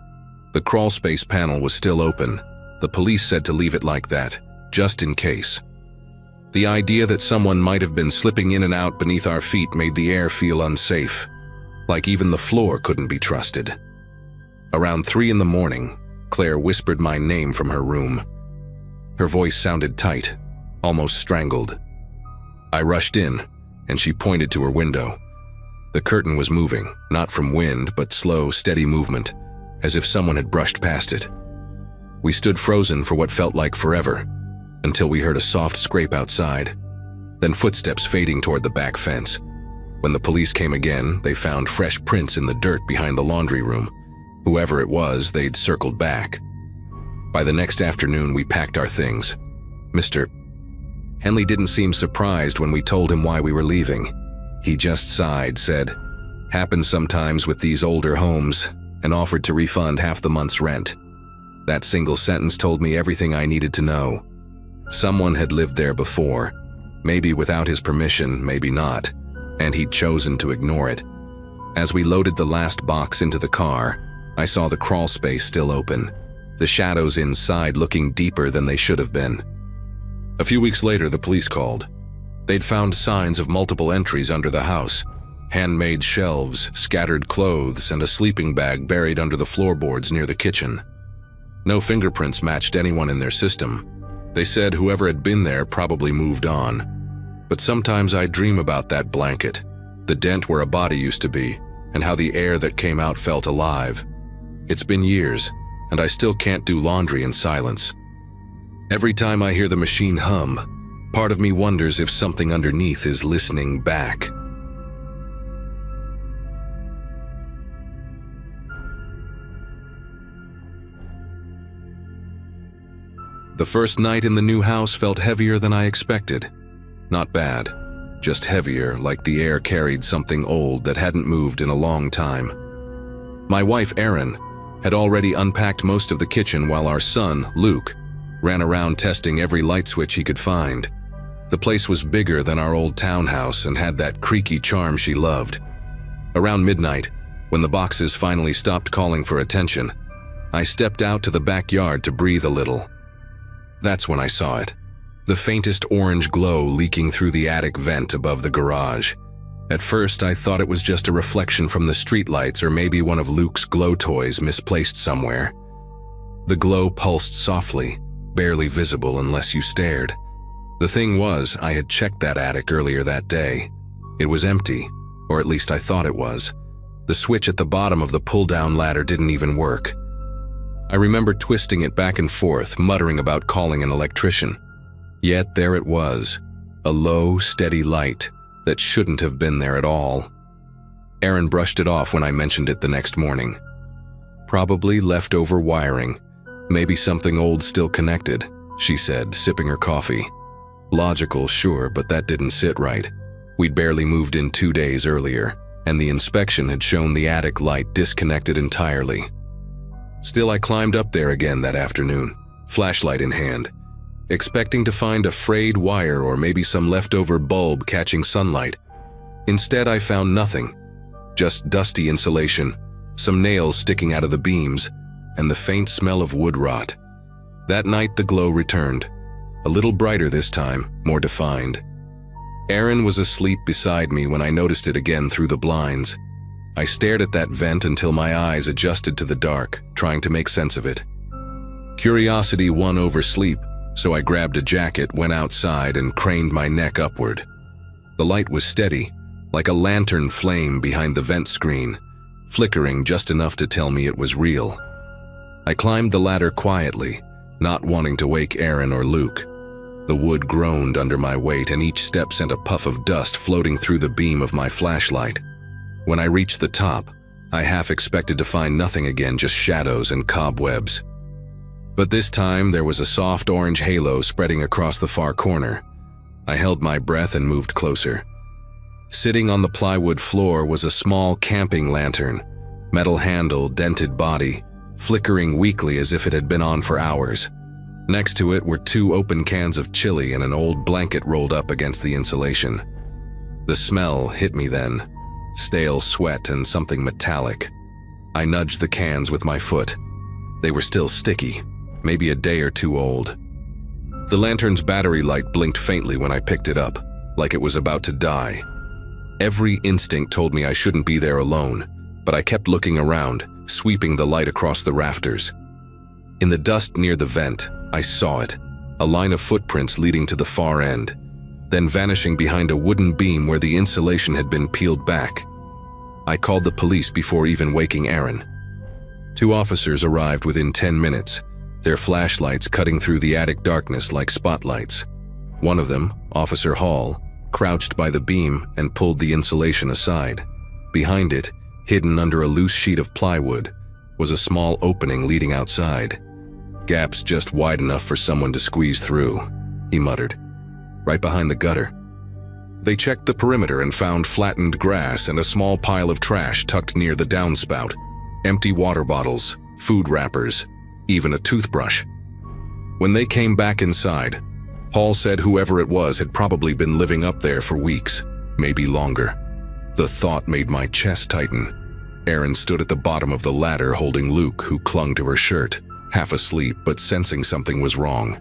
The crawlspace panel was still open. The police said to leave it like that, just in case. The idea that someone might have been slipping in and out beneath our feet made the air feel unsafe, like even the floor couldn't be trusted. Around 3 in the morning, Claire whispered my name from her room. Her voice sounded tight, almost strangled. I rushed in, and she pointed to her window. The curtain was moving, not from wind, but slow, steady movement, as if someone had brushed past it. We stood frozen for what felt like forever, until we heard a soft scrape outside, then footsteps fading toward the back fence. When the police came again, they found fresh prints in the dirt behind the laundry room. Whoever it was, they'd circled back. By the next afternoon, we packed our things. Mr. Henley didn't seem surprised when we told him why we were leaving. He just sighed, said, "Happens sometimes with these older homes," and offered to refund half the month's rent. That single sentence told me everything I needed to know. Someone had lived there before, maybe without his permission, maybe not, and he'd chosen to ignore it. As we loaded the last box into the car, I saw the crawl space still open, the shadows inside looking deeper than they should have been. A few weeks later, the police called. They'd found signs of multiple entries under the house, handmade shelves, scattered clothes, and a sleeping bag buried under the floorboards near the kitchen. No fingerprints matched anyone in their system. They said whoever had been there probably moved on. But sometimes I dream about that blanket, the dent where a body used to be, and how the air that came out felt alive. It's been years, and I still can't do laundry in silence. Every time I hear the machine hum, part of me wonders if something underneath is listening back. The first night in the new house felt heavier than I expected. Not bad, just heavier, like the air carried something old that hadn't moved in a long time. My wife, Erin, had already unpacked most of the kitchen while our son, Luke, ran around testing every light switch he could find. The place was bigger than our old townhouse and had that creaky charm she loved. Around midnight, when the boxes finally stopped calling for attention, I stepped out to the backyard to breathe a little. That's when I saw it, the faintest orange glow leaking through the attic vent above the garage. At first, I thought it was just a reflection from the streetlights or maybe one of Luke's glow toys misplaced somewhere. The glow pulsed softly, barely visible unless you stared. The thing was, I had checked that attic earlier that day. It was empty, or at least I thought it was. The switch at the bottom of the pull-down ladder didn't even work. I remember twisting it back and forth, muttering about calling an electrician. Yet there it was, a low, steady light that shouldn't have been there at all. Erin brushed it off when I mentioned it the next morning. Probably leftover wiring, maybe something old still connected, she said, sipping her coffee. Logical, sure, but that didn't sit right. We'd barely moved in 2 days earlier, and the inspection had shown the attic light disconnected entirely. Still, I climbed up there again that afternoon, flashlight in hand, expecting to find a frayed wire or maybe some leftover bulb catching sunlight. Instead, I found nothing, just dusty insulation, some nails sticking out of the beams, and the faint smell of wood rot. That night, the glow returned, a little brighter this time, more defined. Erin was asleep beside me when I noticed it again through the blinds. I stared at that vent until my eyes adjusted to the dark, trying to make sense of it. Curiosity won over sleep, so I grabbed a jacket, went outside, and craned my neck upward. The light was steady, like a lantern flame behind the vent screen, flickering just enough to tell me it was real. I climbed the ladder quietly, not wanting to wake Erin or Luke. The wood groaned under my weight, and each step sent a puff of dust floating through the beam of my flashlight. When I reached the top, I half expected to find nothing again, just shadows and cobwebs. But this time, there was a soft orange halo spreading across the far corner. I held my breath and moved closer. Sitting on the plywood floor was a small camping lantern, metal handle, dented body, flickering weakly as if it had been on for hours. Next to it were 2 open cans of chili and an old blanket rolled up against the insulation. The smell hit me then. Stale sweat and something metallic. I nudged the cans with my foot. They were still sticky, maybe a day or 2 old. The lantern's battery light blinked faintly when I picked it up, like it was about to die. Every instinct told me I shouldn't be there alone, but I kept looking around, sweeping the light across the rafters. In the dust near the vent, I saw it, a line of footprints leading to the far end, then vanishing behind a wooden beam where the insulation had been peeled back. I called the police before even waking Erin. 2 officers arrived within 10 minutes, their flashlights cutting through the attic darkness like spotlights. One of them, Officer Hall, crouched by the beam and pulled the insulation aside. Behind it, hidden under a loose sheet of plywood, was a small opening leading outside. Gaps just wide enough for someone to squeeze through, he muttered. Right behind the gutter. They checked the perimeter and found flattened grass and a small pile of trash tucked near the downspout. Empty water bottles, food wrappers, even a toothbrush. When they came back inside, Hall said whoever it was had probably been living up there for weeks, maybe longer. The thought made my chest tighten. Erin stood at the bottom of the ladder holding Luke, who clung to her shirt, half asleep but sensing something was wrong.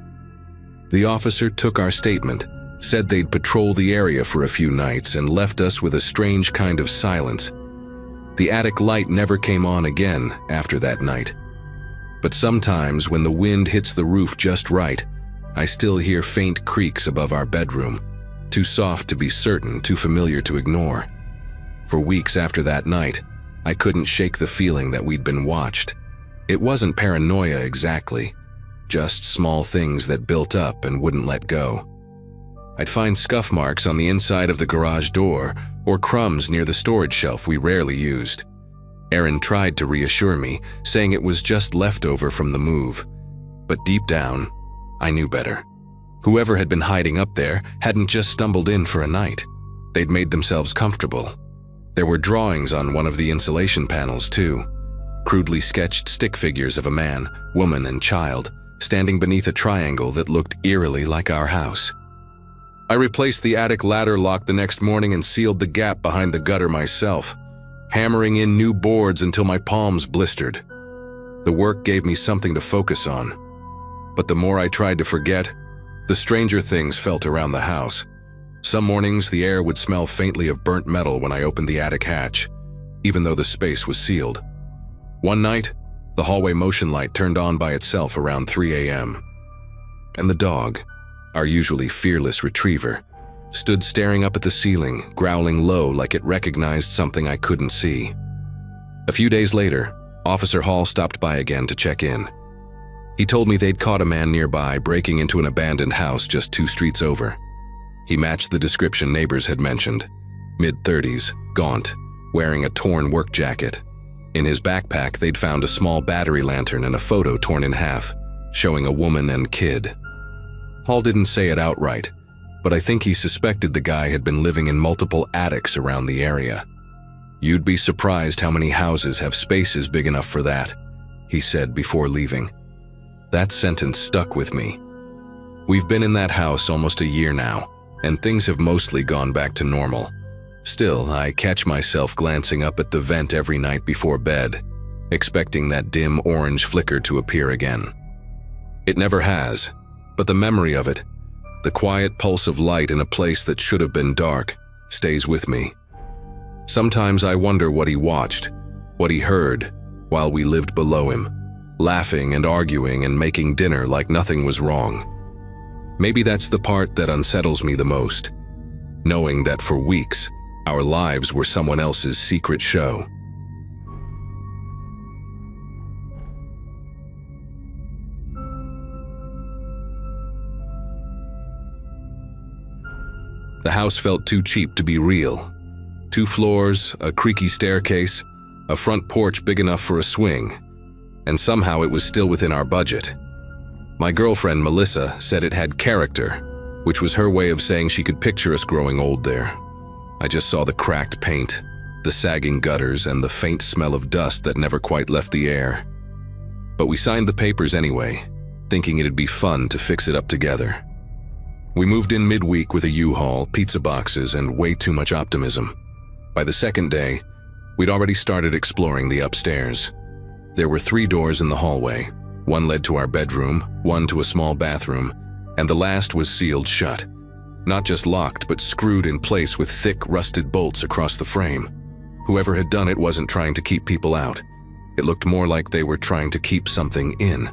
The officer took our statement, said they'd patrol the area for a few nights, and left us with a strange kind of silence. The attic light never came on again after that night. But sometimes when the wind hits the roof just right, I still hear faint creaks above our bedroom, too soft to be certain, too familiar to ignore. For weeks after that night, I couldn't shake the feeling that we'd been watched. It wasn't paranoia exactly, just small things that built up and wouldn't let go. I'd find scuff marks on the inside of the garage door or crumbs near the storage shelf we rarely used. Erin tried to reassure me, saying it was just leftover from the move. But deep down, I knew better. Whoever had been hiding up there hadn't just stumbled in for a night. They'd made themselves comfortable. There were drawings on one of the insulation panels too, crudely sketched stick figures of a man, woman, and child standing beneath a triangle that looked eerily like our house. I replaced the attic ladder lock the next morning and sealed the gap behind the gutter myself, hammering in new boards until my palms blistered. The work gave me something to focus on, but the more I tried to forget, the stranger things felt around the house. Some mornings, the air would smell faintly of burnt metal when I opened the attic hatch, even though the space was sealed. One night, the hallway motion light turned on by itself around 3 a.m. And the dog, our usually fearless retriever, stood staring up at the ceiling, growling low like it recognized something I couldn't see. A few days later, Officer Hall stopped by again to check in. He told me they'd caught a man nearby breaking into an abandoned house just 2 streets over. He matched the description neighbors had mentioned, mid-30s, gaunt, wearing a torn work jacket. In his backpack, they'd found a small battery lantern and a photo torn in half, showing a woman and kid. Hall didn't say it outright, but I think he suspected the guy had been living in multiple attics around the area. "You'd be surprised how many houses have spaces big enough for that," he said before leaving. That sentence stuck with me. We've been in that house almost a year now, and things have mostly gone back to normal. Still, I catch myself glancing up at the vent every night before bed, expecting that dim orange flicker to appear again. It never has, but the memory of it, the quiet pulse of light in a place that should have been dark, stays with me. Sometimes I wonder what he watched, what he heard, while we lived below him, laughing and arguing and making dinner like nothing was wrong. Maybe that's the part that unsettles me the most, knowing that for weeks, our lives were someone else's secret show. The house felt too cheap to be real. 2 floors, a creaky staircase, a front porch big enough for a swing, and somehow it was still within our budget. My girlfriend, Melissa, said it had character, which was her way of saying she could picture us growing old there. I just saw the cracked paint, the sagging gutters, and the faint smell of dust that never quite left the air. But we signed the papers anyway, thinking it'd be fun to fix it up together. We moved in midweek with a U-Haul, pizza boxes, and way too much optimism. By the second day, we'd already started exploring the upstairs. There were 3 doors in the hallway. One led to our bedroom, one to a small bathroom, and the last was sealed shut. Not just locked, but screwed in place with thick, rusted bolts across the frame. Whoever had done it wasn't trying to keep people out. It looked more like they were trying to keep something in.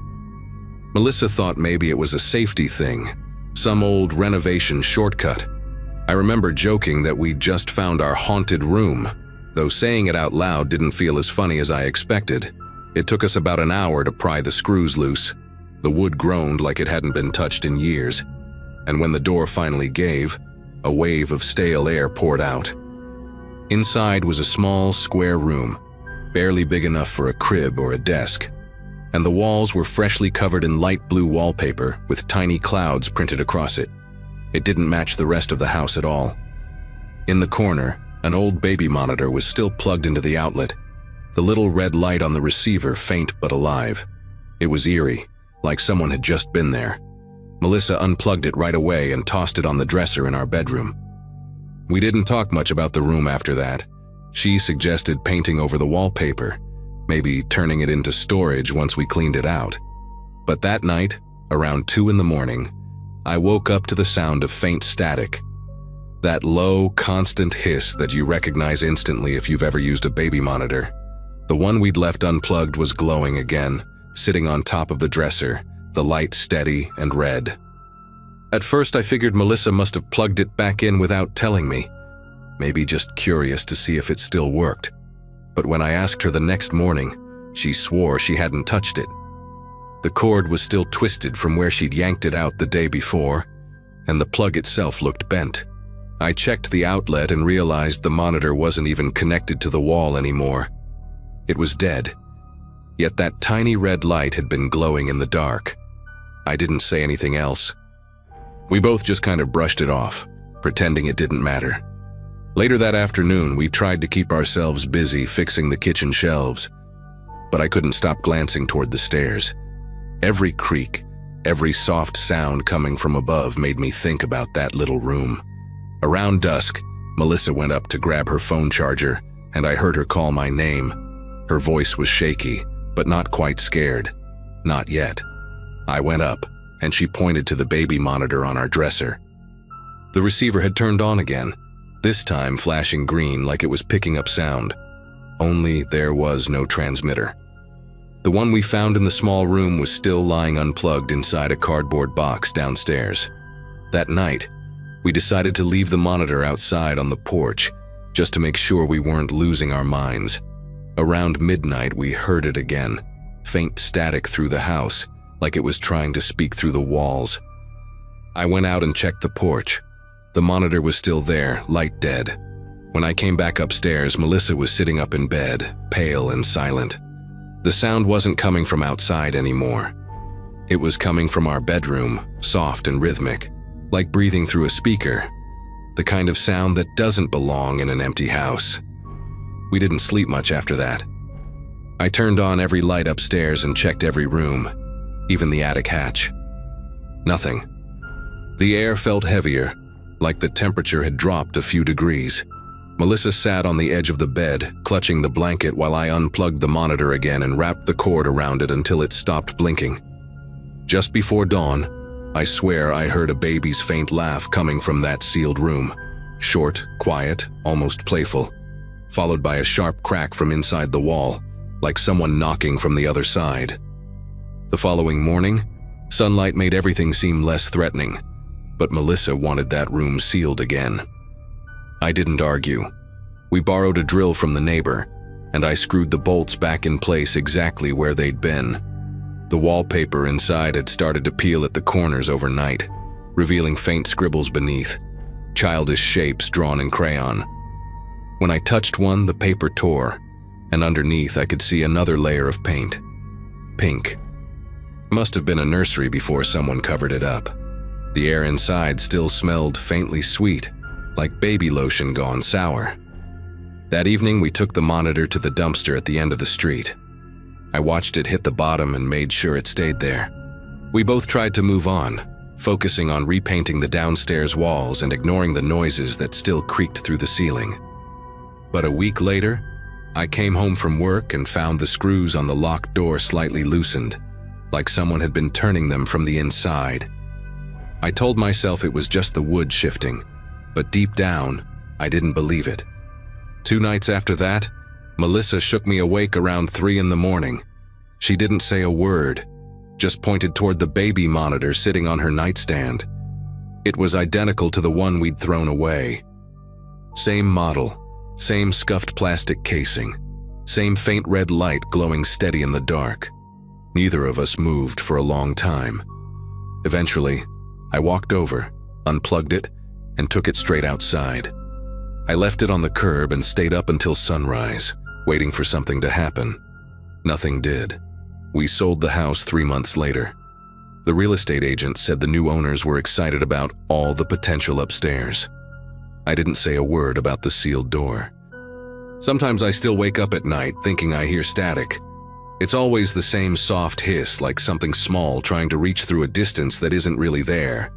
Melissa thought maybe it was a safety thing, some old renovation shortcut. I remember joking that we'd just found our haunted room, though saying it out loud didn't feel as funny as I expected. It took us about an hour to pry the screws loose. The wood groaned like it hadn't been touched in years. And when the door finally gave, a wave of stale air poured out. Inside was a small, square room, barely big enough for a crib or a desk, and the walls were freshly covered in light blue wallpaper with tiny clouds printed across it. It didn't match the rest of the house at all. In the corner, an old baby monitor was still plugged into the outlet, The little red light on the receiver faint but alive. It was eerie, like someone had just been there. Melissa unplugged it right away and tossed it on the dresser in our bedroom. We didn't talk much about the room after that. She suggested painting over the wallpaper, maybe turning it into storage once we cleaned it out. But that night, around 2 in the morning, I woke up to the sound of faint static. That low, constant hiss that you recognize instantly if you've ever used a baby monitor. The one we'd left unplugged was glowing again, sitting on top of the dresser, the light steady and red. At first I figured Melissa must have plugged it back in without telling me, maybe just curious to see if it still worked. But when I asked her the next morning, she swore she hadn't touched it. The cord was still twisted from where she'd yanked it out the day before, and the plug itself looked bent. I checked the outlet and realized the monitor wasn't even connected to the wall anymore. It was dead, yet that tiny red light had been glowing in the dark. I didn't say anything else. We both just kind of brushed it off, pretending it didn't matter. Later that afternoon, we tried to keep ourselves busy fixing the kitchen shelves, but I couldn't stop glancing toward the stairs. Every creak, every soft sound coming from above made me think about that little room. Around dusk, Melissa went up to grab her phone charger, and I heard her call my name. Her voice was shaky, but not quite scared. Not yet. I went up, and she pointed to the baby monitor on our dresser. The receiver had turned on again, this time flashing green like it was picking up sound. Only there was no transmitter. The one we found in the small room was still lying unplugged inside a cardboard box downstairs. That night, we decided to leave the monitor outside on the porch, just to make sure we weren't losing our minds. Around midnight, we heard it again, faint static through the house, like it was trying to speak through the walls. I went out and checked the porch. The monitor was still there, light dead. When I came back upstairs, Melissa was sitting up in bed, pale and silent. The sound wasn't coming from outside anymore. It was coming from our bedroom, soft and rhythmic, like breathing through a speaker, the kind of sound that doesn't belong in an empty house. We didn't sleep much after that. I turned on every light upstairs and checked every room, even the attic hatch. Nothing. The air felt heavier, like the temperature had dropped a few degrees. Melissa sat on the edge of the bed, clutching the blanket while I unplugged the monitor again and wrapped the cord around it until it stopped blinking. Just before dawn, I swear I heard a baby's faint laugh coming from that sealed room. Short, quiet, almost playful, followed by a sharp crack from inside the wall, like someone knocking from the other side. The following morning, sunlight made everything seem less threatening, but Melissa wanted that room sealed again. I didn't argue. We borrowed a drill from the neighbor, and I screwed the bolts back in place exactly where they'd been. The wallpaper inside had started to peel at the corners overnight, revealing faint scribbles beneath, childish shapes drawn in crayon. When I touched one, the paper tore, and underneath I could see another layer of paint. Pink. Must have been a nursery before someone covered it up. The air inside still smelled faintly sweet, like baby lotion gone sour. That evening, we took the monitor to the dumpster at the end of the street. I watched it hit the bottom and made sure it stayed there. We both tried to move on, focusing on repainting the downstairs walls and ignoring the noises that still creaked through the ceiling. But a week later, I came home from work and found the screws on the locked door slightly loosened, like someone had been turning them from the inside. I told myself it was just the wood shifting, but deep down, I didn't believe it. 2 nights after that, Melissa shook me awake around 3 in the morning. She didn't say a word, just pointed toward the baby monitor sitting on her nightstand. It was identical to the one we'd thrown away. Same model, same scuffed plastic casing, same faint red light glowing steady in the dark. Neither of us moved for a long time. Eventually, I walked over, unplugged it, and took it straight outside. I left it on the curb and stayed up until sunrise, waiting for something to happen. Nothing did. We sold the house 3 months later. The real estate agent said the new owners were excited about all the potential upstairs. I didn't say a word about the sealed door. Sometimes I still wake up at night thinking I hear static. It's always the same soft hiss, like something small trying to reach through a distance that isn't really there.